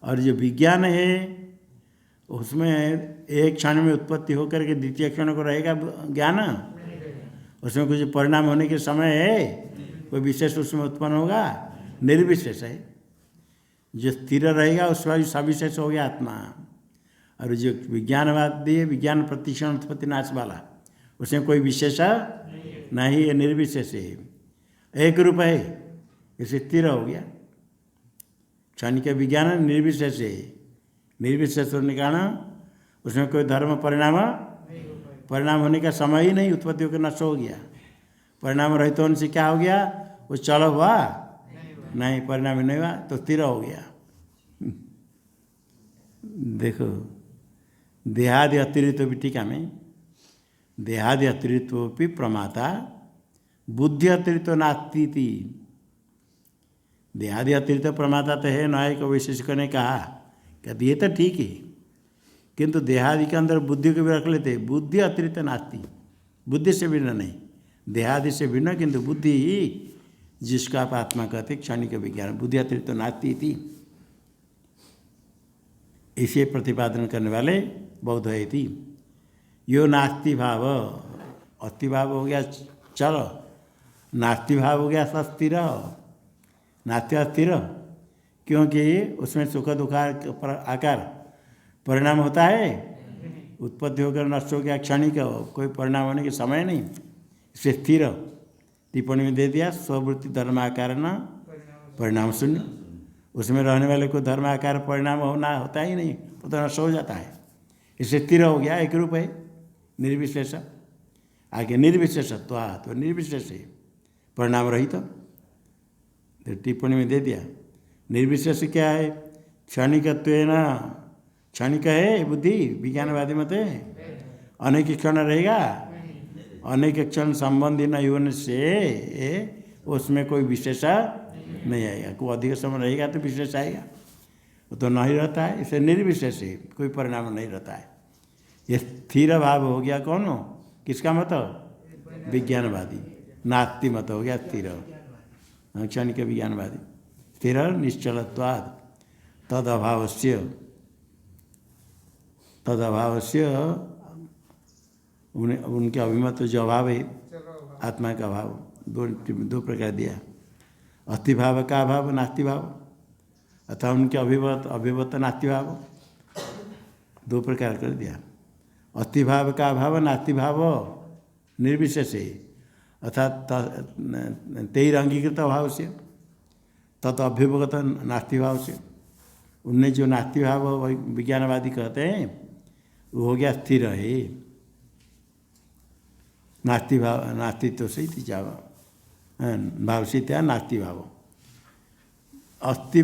और जो विज्ञान है उसमें एक क्षण में उत्पत्ति होकर के द्वितीय क्षण को रहेगा ज्ञान? उसमें कुछ परिणाम होने के समय है? कोई विशेष उसमें उत्पन्न होगा? निर्विशेष है। जो स्थिर रहेगा उसका सविशेष हो गया आत्मा। और जो विज्ञानवादी है, विज्ञान प्रतिक्षण उत्पत्ति नाश वाला, उसमें कोई विशेष नहीं है, निर्विशेष है, एक रूप है, इसे स्थिर हो गया। क्षणिक विज्ञान निर्विशेष है। निर्विशेष होने के कारण उसमें कोई धर्म परिणाम होने का समय ही नहीं, उत्पत्ति होकर नष्ट हो गया। परिणाम रहित होने से क्या हो गया? वो चल हुआ नहीं, परिणाम नहीं हुआ तो स्थिर हो गया। देखो देहादि अतिरिक्त भी टीका में, देहादि अतिरिक्त भी प्रमाता बुद्धि अतिरिक्त नास्ति। देहादि अतिरिक्त प्रमाता तो है, न्याय को विशेष करने कहा, कहते ये तो ठीक है, किंतु देहादि के अंदर बुद्धि को भी रख लेते। बुद्धि अतिरिक्त नास्ति, बुद्धि से भिन्न नहीं, देहादि से भिन्न, किंतु बुद्धि ही जिसको आप आत्मा कहते क्षणिक विज्ञान, बुद्धि अतिरिक्त नास्ति थी। इसे प्रतिपादन करने वाले बौद्ध है थी। यो नास्ति भाव, अस्थि भाव हो गया चल, नास्ति भाव हो गया अस्थिर, नास्ति अस्थिर, क्योंकि उसमें सुख दुख आकार परिणाम होता है, उत्पत्ति होकर नष्ट हो गया, क्षणिक, कोई परिणाम होने के समय नहीं, इसे स्थिर। टिप्पणी में दे दिया स्ववृत्ति धर्माकार न परिणाम शून्य, उसमें रहने वाले को धर्माकार परिणाम होना होता ही नहीं, वो तो नष्ट हो जाता है, इसे स्थिर हो गया, एक रूप है, निर्विशेष। आगे निर्विशेषत्व, तो निर्विशेष है, परिणाम रहित। तो टिप्पणी में दे दिया निर्विशेष क्या है? क्षणिकत्वेन, क्षणिक है बुद्धि, विज्ञानवादी मत है, अनेक क्षण रहेगा, अनेक क्षण संबंधी न होने से उसमें कोई विशेष नहीं आएगा। कोई अधिक समय रहेगा तो विशेष आएगा, वो तो नहीं रहता है, इसे निर्विशेष है, कोई परिणाम नहीं रहता है। ये स्थिर भाव हो गया कौन हो, किसका मत? विज्ञानवादी। नास्ति मत हो गया स्थिर, क्षणिक विज्ञानवादी। स्थिर निश्चलत्वाद तदभावस्य उनके अभिमत जो अभाव है आत्मा का अभाव, दो प्रकार दिया, अस्थि भाव का अभाव, नास्ति भाव, अथवा उनके अभिमत नास्ति भाव, दो प्रकार कर दिया। अस्थि भाव का अभाव, नास्ति भाव निर्विशेष है, अर्थात तेर अंगीकृत अभाव से, तत् अभ्युपगत नास्ति भाव से। उनने जो नास्ति भाव विज्ञानवादी कहते हैं वो हो गया स्थिर है, नास्ति भाव, नास्तित्व से भाव से क्या नास्ति भाव। अस्थि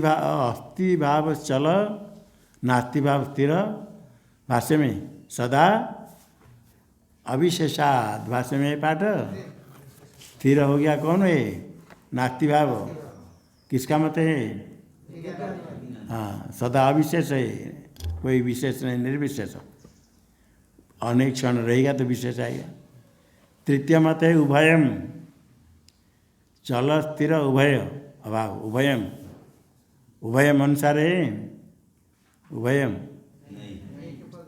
भाव चल, नास्ति भाव स्थिर, भाष्य में सदा अविशेषाद, भाष्य में पाठ स्थिर हो गया कौन है? नास्ति भाव, किसका मत है? हाँ, सदा अविशेष है, कोई विशेष नहीं, निर्विशेष, अनेक क्षण रहेगा तो विशेष आएगा। तृतीय मत है उभयम, चल स्थिर उभय अभाव, उभयम, उभयम अनुसार है, उभयम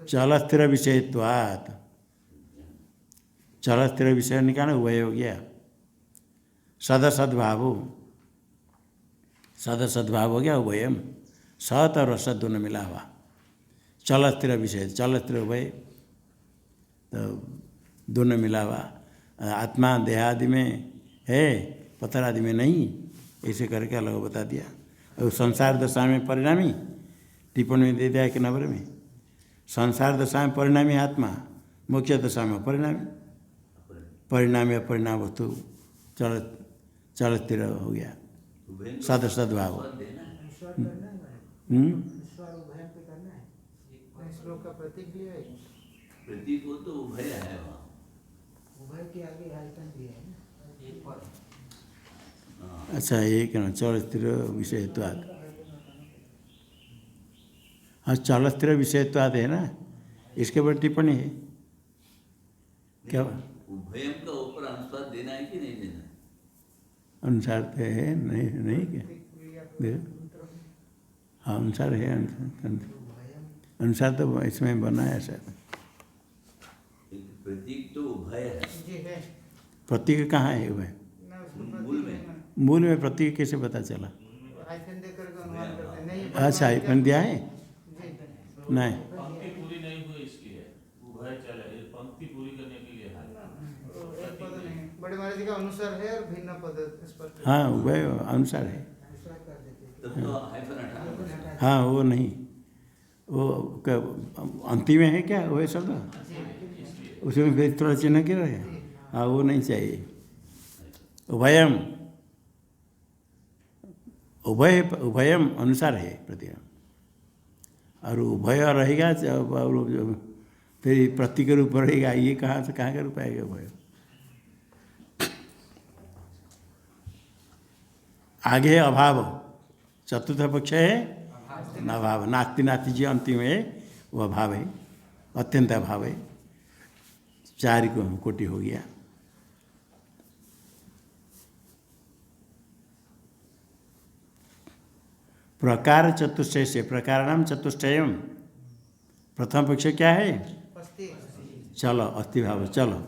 चल स्थिर विषयत्वात्, चल स्थिर विषय निकाल उभय हो गया। सदसद्भाव, सदसद्भाव हो गया उभयम, सत और असत दोनों मिला हुआ, चल स्थिर विषय, चल स्थिर उभय, तो दोनों मिला हुआ। आत्मा देहादि में है, पत्थर आदि में नहीं, ऐसे करके अलग बता दिया। और संसार दशा में परिणामी, टिप्पणी में दे दिया एक नंबर में, संसार दशा में परिणामी आत्मा, मुख्य दशा में परिणामी, परिणामी अपरिणाम वस्तु चल स्थिर हो गया, सद सद्भाव। श्लोक का प्रतीक भी है, प्रतीक हो तो उभय है, उभय के आगे आयतन भी है ना, एक पर। अच्छा, एक ना चल स्थिर विषयत्वाद, हाँ चल स्थिर विषयत्वाद है ना, इसके ऊपर टिप्पणी है क्या? उभयम का ऊपर अनुस्वार देना है कि नहीं देना? अनुसार तो है, नहीं क्या? हाँ अनुसार है, अनुसार अनुसार तो इसमें बना है शायद। प्रतीक तो उभय है। जी है प्रतीक कहाँ है वह? ना उसको मूल प्रतीक में। में मूल में प्रतीक कैसे पता चला? हाइफन देकर के अनुमान करते हैं। नहीं अच्छा हाइफन दिया है? जी नहीं पंक्ति पूरी नहीं हुई इसकी है, उभय चले, ये पंक्ति पूरी करने के लिए है। एक पद नहीं बड़े महाराज जी का अनुसार है और भिन्न पद स्पष्ट हाँ वह अनुसार है। अनुसार कर देते हैं। तब तो हाइफन हटा। हाँ वो नहीं, वो अंतिम में है क्या वह शब्द? उसमें फिर थोड़ा चिन्ह क्यों है? हाँ वो नहीं चाहिए। उभयम, उभयम अनुसार है प्रतीक, और उभय रहेगा और फिर प्रतीक के रूप रहेगा। ये कहाँ से कहाँ का रूप आएगा उभय? आगे अभाव, चतुर्थ पक्ष है अभाव। नास्ति नास्ति जी अंतिम है वो अभाव है, अत्यंत अभाव है। 4 कोटि हो गया। प्रकार चतुष्टय से, प्रकार नाम चतुष्टयम। प्रथम पक्ष क्या है? अस्ति चलो अस्थि भाव चलो।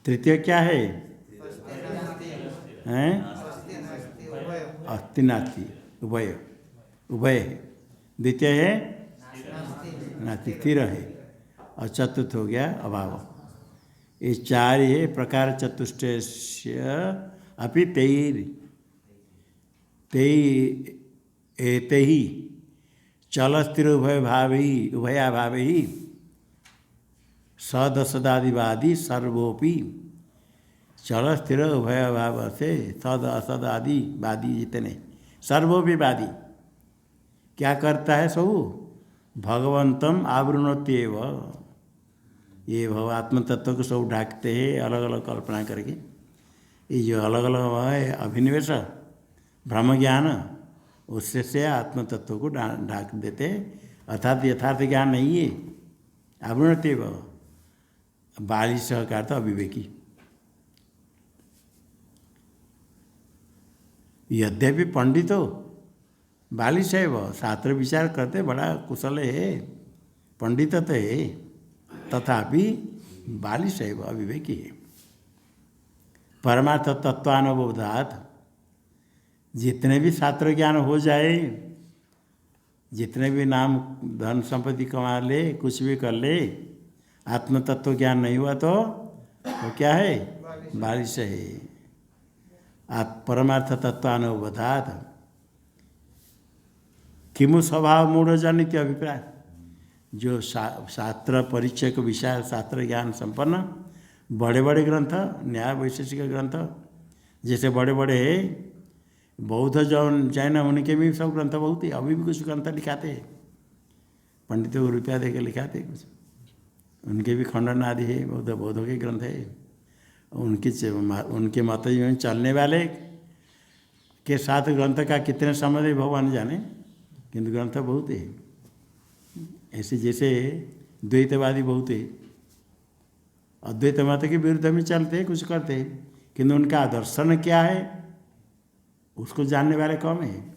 तृतीय क्या है? हैं? अस्ति नास्ति उभय अस्थि नास्ति उभय, उभय है। द्वितीय है नास्ति स्थिर है, और चतुर्थ हो गया अभाव। ये 4 है प्रकार चतुष्टय अपि तेई ही चल स्थिर उभय भाव ही, उभयाभाव ही सदसदादिवादी सर्वोपि। चल स्थिर उभय भाव से सद असद आदि वादी जितने सर्वोपि वादी क्या करता है? सब भगवंतम आवृणत्येव। ये भव आत्म तत्व को सब ढाकते हैं अलग अलग कल्पना करके। ये जो अलग अलग है अभिनिवेश ब्रह्म ज्ञान, उससे से आत्म तत्व को ढाक देते, अर्थात यथार्थ ज्ञान नहीं है। आवृणत्येव बाली सहकार तो अविवेकी। यद्यपि पंडित हो बालिश है, वह शास्त्र विचार करते बड़ा कुशल है, पंडित तो है, तथापि बालिश है, वह अविवेकी है। परमार्थ तत्वानुबोधात जितने भी शास्त्र ज्ञान हो जाए, जितने भी नाम धन संपत्ति कमा ले, कुछ भी कर ले, आत्म तत्व ज्ञान नहीं हुआ तो वो क्या है? बालिश है। परमार्थ तत्वानुबोधात किमु स्वभाव मूढ़ जनित अभिप्राय। जो शास्त्र परिचय को विषय शास्त्र ज्ञान संपन्न बड़े बड़े ग्रंथ, न्याय वैशेषिक ग्रंथ जैसे बड़े बड़े है, बौद्ध जैन उनके भी सब ग्रंथ बहुत है, अभी भी कुछ ग्रंथ लिखाते हैं, पंडितों को रुपया दे के लिखाते हैं कुछ, उनके भी खंडन आदि है, बौद्धों के ग्रंथ है। उनके मत में चलने वाले के साथ ग्रंथ का कितने संबंध है भगवान जाने, किंतु ग्रंथ बहुत है। ऐसे जैसे द्वैतवादी बहुत है, अद्वैत मत के विरुद्ध में चलते हैं, कुछ करते हैं, किंतु उनका दर्शन क्या है उसको जानने वाले कम है।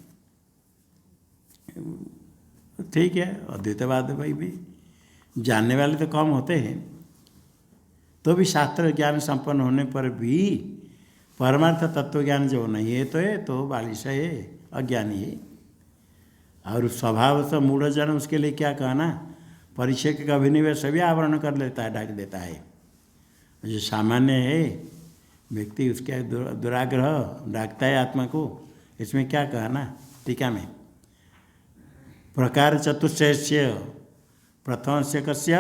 ठीक है, अद्वैतवाद भाई भी जानने वाले तो कम होते हैं, तो भी शास्त्र ज्ञान संपन्न होने पर भी परमार्थ तत्व ज्ञान जो नहीं है तो बालिश है, अज्ञानी है। और स्वभाव से मूढ़ जन, उसके लिए क्या कहना? परिचय का अभिनिवेश सभी आवरण कर लेता है, ढक देता है। जो सामान्य है व्यक्ति, उसके दुराग्रह ढाकता है आत्मा को, इसमें क्या कहना? टीका में प्रकार चतुष्टय प्रथम से कस्य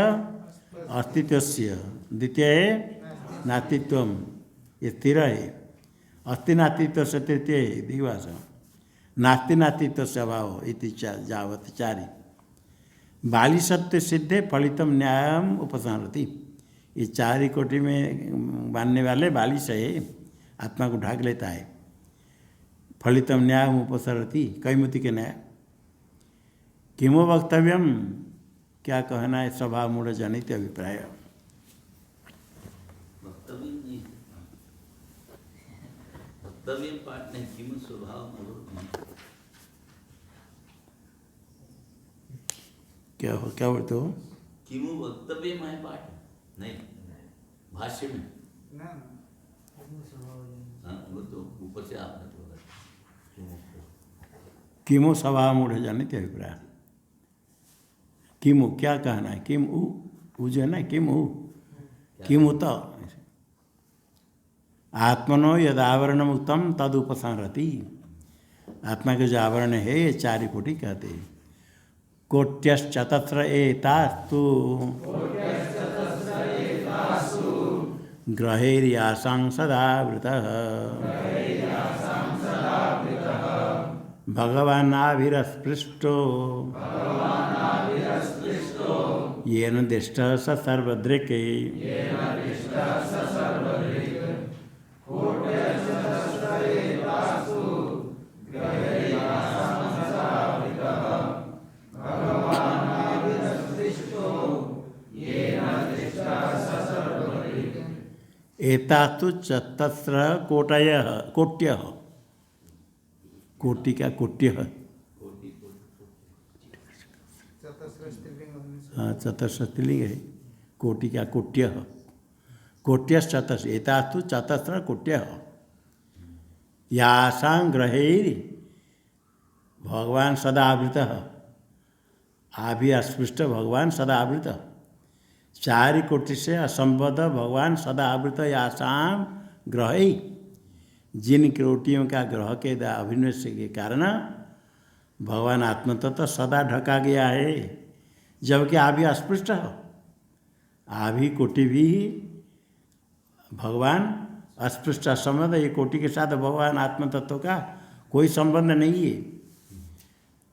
अस्तित्वस्य, द्वितीय है नास्तित्वम, ये स्थिर है। अस्ति नास्तित्व से तृतीय है दिग्वास, नास्ति नास्तित्व से अभाव इति जावत 4। बालिशत्व सिद्धे फलितम न्यायम उपसंहरति। ये 4 कोटि में बांधने वाले बालिश है, आत्मा को ढाक लेता है। फलितम न्यायम उपसंहरति, कैमुति के न्याय। किमो वक्तव्यम, क्या कहना है? स्वभाव मूढ़ जनित अभिप्राय। वक्तव्य नहीं, वक्तव्य पाठ नहीं, किम स्वभाव मूढ़। क्या बोलते हो? किमु वक्तव्य है पाठ नहीं भाष्य में। ना हाँ वो तो ऊपर से आपने बोला किमु किमो सभा मूढ़ जाने के अभिप्राय। किमु क्या कहना है? किम उ जो है ना, किम उ किम उत आत्मनो यद आवरण उत्तम तद उपसंहरति। आत्मा के जो आवरण है ये चारि कोटि कहते हैं। कोट्यश्चतस्र एतास्तु ग्रहेर्यासां सदावृतः भगवानाभिरस्पृष्टो येन दिष्टः स सर्वदृक्। एतास्तु चतस्र कोटयः कोट्यः कोटि का कोट्यः चतस्र स्त्रीलिंग होने से हाँ चतस्र स्त्रीलिंग है। कोटि का कोट्यः कोट्यश्चतस्र एतास्तु चतस्र कोट्यः यासां ग्रहेर भगवान सदावृतः आभि अस्पृष्ट भगवान सदावृत। चारि कोटि से असंबद्ध भगवान सदावृत यासां ग्रह जिन कोटियों का ग्रह के अभिनिवेश के कारण भगवान आत्मतत्व सदा ढका गया है, जबकि आभि अस्पृष्ट हो। आभि कोटि भी भगवान अस्पृष्ट असंबद्ध, ये कोटि के साथ भगवान आत्मतत्व का कोई संबंध नहीं है।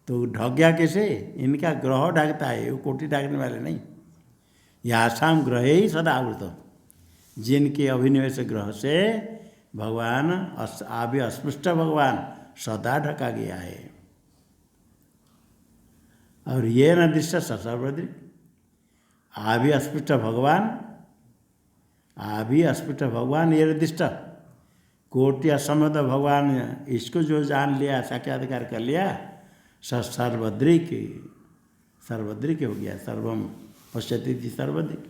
तो ढक गया कैसे? इनका ग्रह ढकता है, वो कोटि ढकने वाले नहीं। यासाम ग्रह ही सदावृत, जिनके अभिनिवेश ग्रह से भगवान आभि अस्पृष्ट भगवान सदा ढका गया है। और ये न दृष्ट सर्वदृक् आभि अस्पृष्ट भगवान आभि अस्पृष्ट भगवान ये दृष्ट कोटि असंबद्ध भगवान, इसको जो जान लिया साक्षात्कार कर लिया सर्वदृक् सर्वदृक् हो गया। सर्वम पश्यति सर्वदृक्,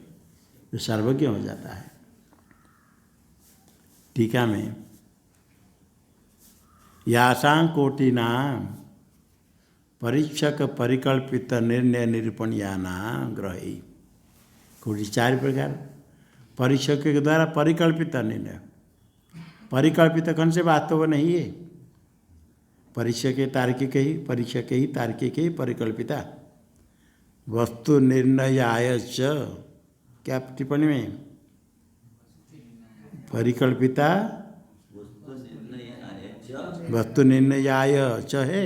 जो सर्वज्ञ हो जाता है। टीका में यासां कोटिनां परीक्षक परिकल्पित निर्णय निरूपणयाना ग्रही। कोटि चार प्रकार परीक्षक के द्वारा परिकल्पित निर्णय। परिकल्पित कौन से वास्तव नहीं है? परीक्षा के तार्किक ही, परीक्षा के ही तार्किक ही परिकल्पिता। वस्तु निर्णयाय च, क्या टिप्पणी में परिकल्पिता वस्तु निर्णयाय च है,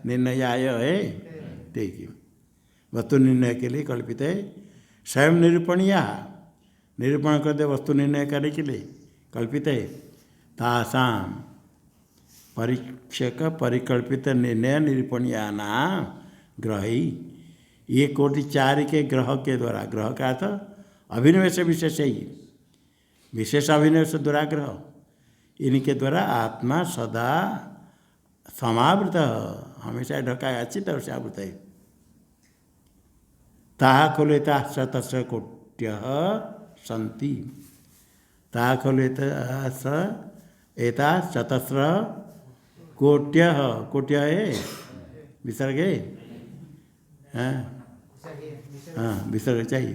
निर्णयाय है, ठीक है। वस्तु निर्णय के लिए कल्पित है। स्वयं निरूपणीया, निरूपण कर दे वस्तु निर्णय करने के लिए कल्पित है। तासाम परीक्षक परिकल्पित निर्णय निरूपणीया नाम ग्रही। ये कोटि चार के ग्रह के द्वारा, ग्रह का अर्थ अभिनिवेश विशेष ही, विशेष अभिनिवेश दुराग्रह, इनके द्वारा आत्मा सदा समावृत, हमेशा ढका है, अच्छी तरह से आवृत है। ताहा खोलेता शतस्र कोट्यः सन्ति, ताहा खोलेता स एता शतस्र कोट्यः, कोट्यः है विसर्ग है, हाँ विसर्ग चाहिए।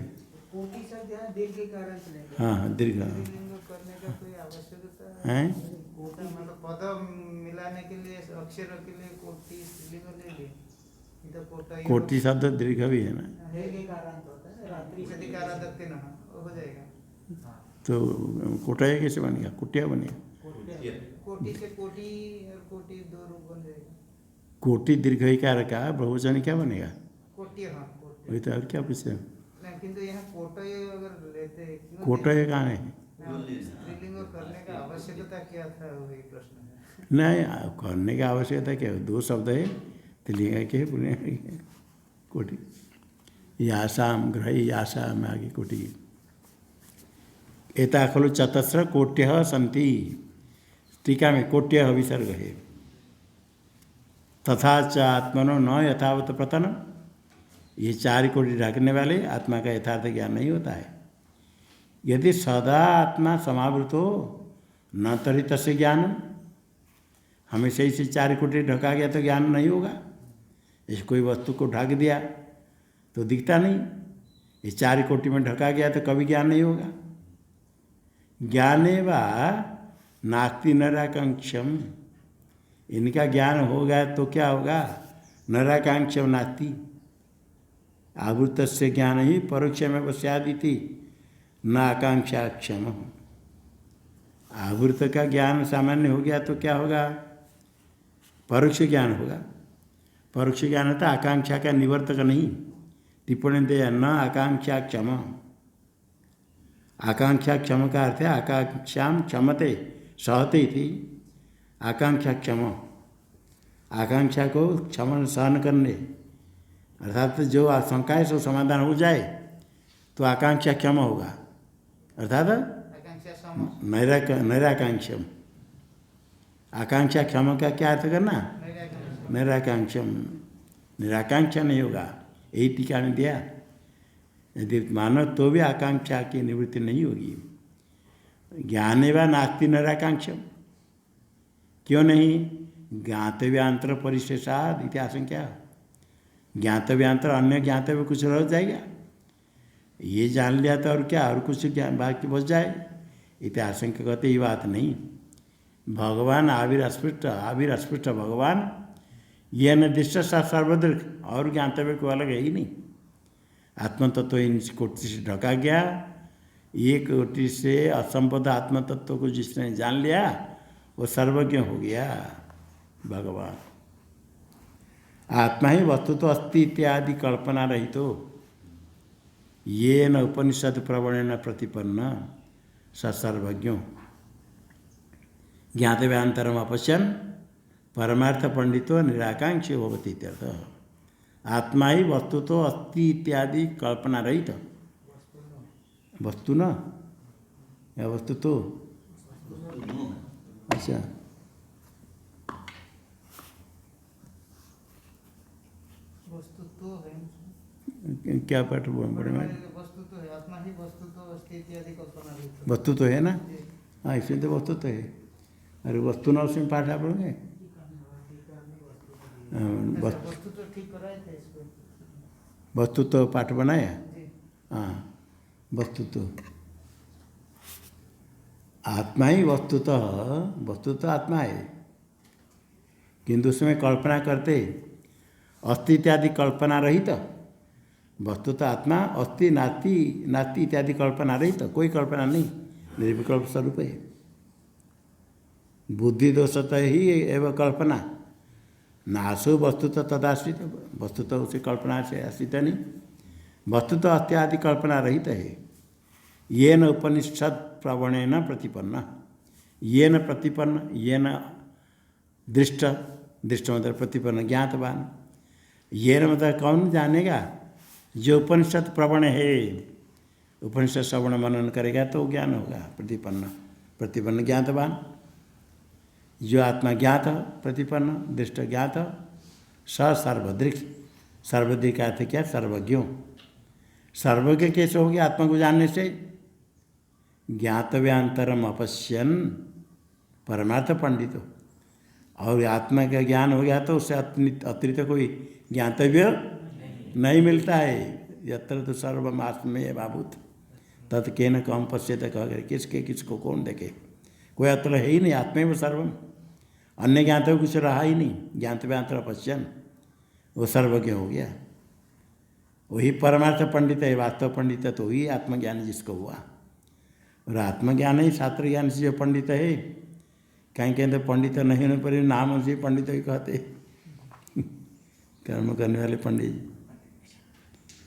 कोटि शब्द यहाँ दीर्घ के कारण चलेगा। हाँ दीर्घ स्त्रीलिंग करने का कोई आवश्यकता है। कोटि मतलब पद मिलाने के लिए अक्षरों के लिए कोटि स्त्रीलिंग ले ली। इधर कोटा कोटि शब्द दीर्घ भी है ना, दीर्घ के कारण तो होता है, रात्रि से अधिकार दत्ते न हो जाएगा। तो कोटाया कैसे बनेगा? कुटिया बनेगा। कोटि से कोटि और कोटि दो रूप बन जाएगा। कोटि दीर्घकार का बहुवचन क्या बनेगा? कोटि, हाँ कोटि। वही तो और क्या पूछे? किंतु यहाँ कोटय अगर लेते क्यों कोटय कहाँ है? स्त्रीलिंग करने का आवश्यकता क्या था, वही प्रश्न है। नहीं, करने की आवश्यकता क्या है? दो शब्द है, तिलिंग के पुण्य कोटि। यासाम ग्रही, यासाम आगे कोटि। एता खलु चतस्र कोट्यः सन्ति, टीका में कोट्यः विसर्ग है। तथा च आत्मनो न यथावत प्रतन, ये 4 कोटि ढकने वाले आत्मा का यथार्थ ज्ञान नहीं होता है। यदि सदा आत्मा समावृत हो न तरी तस्य ज्ञान, हमेशा इसे 4 कोटि ढका गया तो ज्ञान नहीं होगा। जैसे कोई वस्तु को ढक दिया तो दिखता नहीं, ये 4 कोटि में ढका गया तो कभी ज्ञान नहीं होगा। ज्ञाने वा नास्ति नराकांक्षम, इनका ज्ञान होगा तो क्या होगा? नराकांक्षम नास्ति, आवृत से ज्ञान ही परोक्ष में पश्यादिति न आकांक्षाक्षम। आवृत का ज्ञान सामान्य हो गया तो क्या होगा? परोक्ष ज्ञान होगा। परोक्ष ज्ञान होता आकांक्षा का निवर्तक नहीं। टिप्पणी दे न आकांक्षा क्षम, आकांक्षा क्षम का अर्थ है आकांक्षाम क्षमते सहते थी। आकांक्षा क्षम, आकांक्षा को क्षमन सहन करने, अर्थात जो आशंका है सो समाधान हो जाए तो आकांक्षा क्षम होगा, अर्थात आकांक्षा सम नैराकांक्षम। आकांक्षा क्षम का क्या अर्थ करना? नैराकांक्षा। नैराकांक्षम, निराकांक्षा नहीं होगा, यही टीका ने दिया। यदि मानो तो भी आकांक्षा की निवृत्ति नहीं होगी। ज्ञाने वा नास्ति नैराकांक्षम, क्यों नहीं? ज्ञातव्यांतर परिशेषाद इति आशंका। ज्ञातव्यांतर अन्य ज्ञातव्य कुछ रह जाएगा, ये जान लिया तो और क्या, और कुछ ज्ञान बाकी बच जाए, इति आशंका कहते ये बात नहीं। भगवान आविर्स्पृष्ट भगवान ये न दृष्ट सर्वदृक्, और ज्ञातव्य को अलग है ही नहीं। आत्मतत्व तो इन कोटि से ढका गया, ये कोटि से असंपद आत्मतत्व को जिसने जान लिया वो सर्वज्ञ हो गया भगवान। आत्मा ही वस्तु तो अस्ति इत्यादि कल्पना रहित हो, ये न उपनिषद प्रवणेन प्रतिपन्न स सर्वज्ञो ज्ञातव्यांतरम अपश्यन परमार्थ पंडितो निराकांक्षी होवती इत्यर्थ। आत्मा ही वस्तु तो अस्ति इत्यादि कल्पना रहित, वस्तु न या वस्तु तो, अच्छा वस्तु तो है, क्या पाठ बड़े में? वस्तु तो है, आत्मा ही वस्तु तो अस्ति इत्यादि कल्पना रहित। वस्तु तो है ना, जी। हाँ इसमें तो वस्तु तो है। अरे वस्तु ना उसमें पाठ आप पढ़ोगे? वस्तु तो ठीक कराए थे इसको। वस्तु तो पाठ बनाया, जी। हाँ वस्तु तो आत्मा ही वस्तु तो आत्मा है, किंतु उसमें कल्पना करते अस्थि इत्यादि कल्पना रहित। वस्तु तो आत्मा अस्थि नास्ति नास्ति इत्यादि कल्पना रहित, कोई कल्पना नहीं, निर्विकल्प स्वरूप है। बुद्धि दोषत ही एवं कल्पना नासु वस्तु तो तदाश्रित, वस्तु तो उसे कल्पना से आश्रित नहीं, वस्तु तो अत्यादि कल्पना रहित है। ये न उपनिषद प्रवणे न प्रतिपन्न, ये न प्रतिपन्न, ये न दृष्ट, दृष्ट मतलब प्रतिपन्न ज्ञातवान। ये न मतलब कौन जानेगा? जो उपनिषद प्रवण है, उपनिषद श्रवण मनन करेगा तो ज्ञान होगा। प्रतिपन्न, प्रतिपन्न ज्ञातवान, जो आत्मा ज्ञात प्रतिपन्न दृष्ट ज्ञात स सर्वदृक्, सर्वदृक् का अर्थ क्या? सर्वज्ञों। सर्वज्ञ कैसे हो गया? आत्मा को जानने से। ज्ञातव्यांतरम अपश्यन परमार्थ पंडित हो, और आत्मा का ज्ञान हो गया तो उससे अतिरिक्त कोई ज्ञातव्य नहीं मिलता है। यत्र तो सर्वमात्मेय बाभूत तत् केन कम पश्यत कह गए, किसके किसको कौन देखे, कोई अत्र है ही नहीं, आत्मेव सर्वम, अन्य ज्ञातव्य कुछ रहा ही नहीं। ज्ञातव्यांतर पश्यन, वो सर्वज्ञ हो गया, वही परमार्थ पंडित है। वास्तव पंडित तो वही आत्मज्ञान जिसको हुआ, और आत्मज्ञान ही शास्त्र ज्ञान से जो पंडित है। कहीं कहते पंडित नहीं होने पर नाम से पंडित ही कहते कर्म करने वाले पंडित।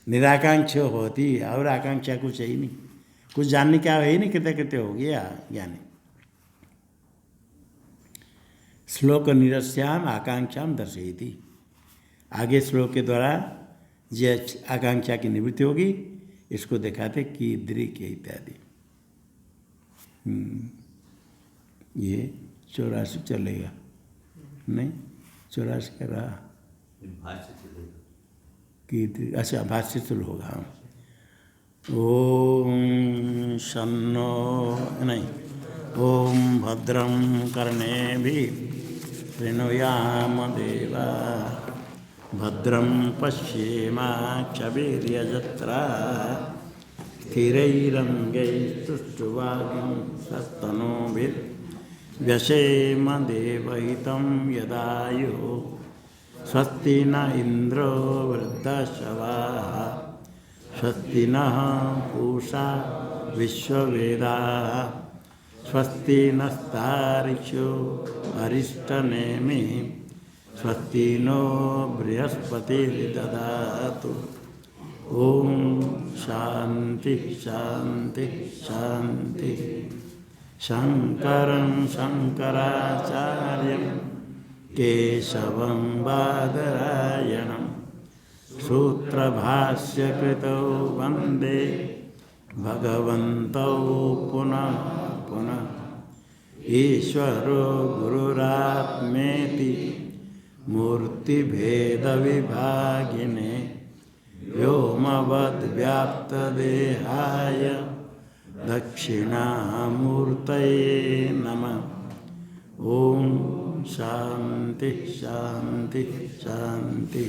निराकांक्ष होती, और आकांक्षा कुछ है ही नहीं, कुछ जानने क्या है ही नहीं, कृत्य कृत्य हो गया ज्ञानी। श्लोक निरस्याम आकांक्षाम दर्शयति, आगे श्लोक के द्वारा जो आकांक्षा की निवृत्ति होगी इसको दिखाते कि दृक इत्यादि। ये 84 चलेगा नहीं, 84 का रहा भाष्य चलेगा कि अच्छा भाष्य शुरू होगा। ओम शन्नो नहीं, ओम भद्रं कर्णेभिः शृणुयाम देवा, भद्रं पश्येमाक्षभिर्यजत्राः, स्थिरैरङ्गैस्तुष्टुवागुंसस्तनूभिर्व्यसेम देवहितं यदायुः, स्वस्ति न इन्द्रो वृद्धश्रवाः, स्वस्ति नः पूषा विश्ववेदाः, स्वस्ति नस्तार्क्ष्यो अरिष्टनेमिः, स्वस्ति नो बृहस्पतिर्दधातु। ओम शांति शांति शांति। शंकरं शंकराचार्यं केशवं बादरायणं सूत्रभाष्यकृतौ वन्दे भगवन्तौ पुनः पुनः। ईश्वरो गुरुरात्मेति मूर्तिभेदविभागिने व्योमवद्व्याप्तदेहाय दक्षिणामूर्तये नमः। ओम शांति शांति शांति।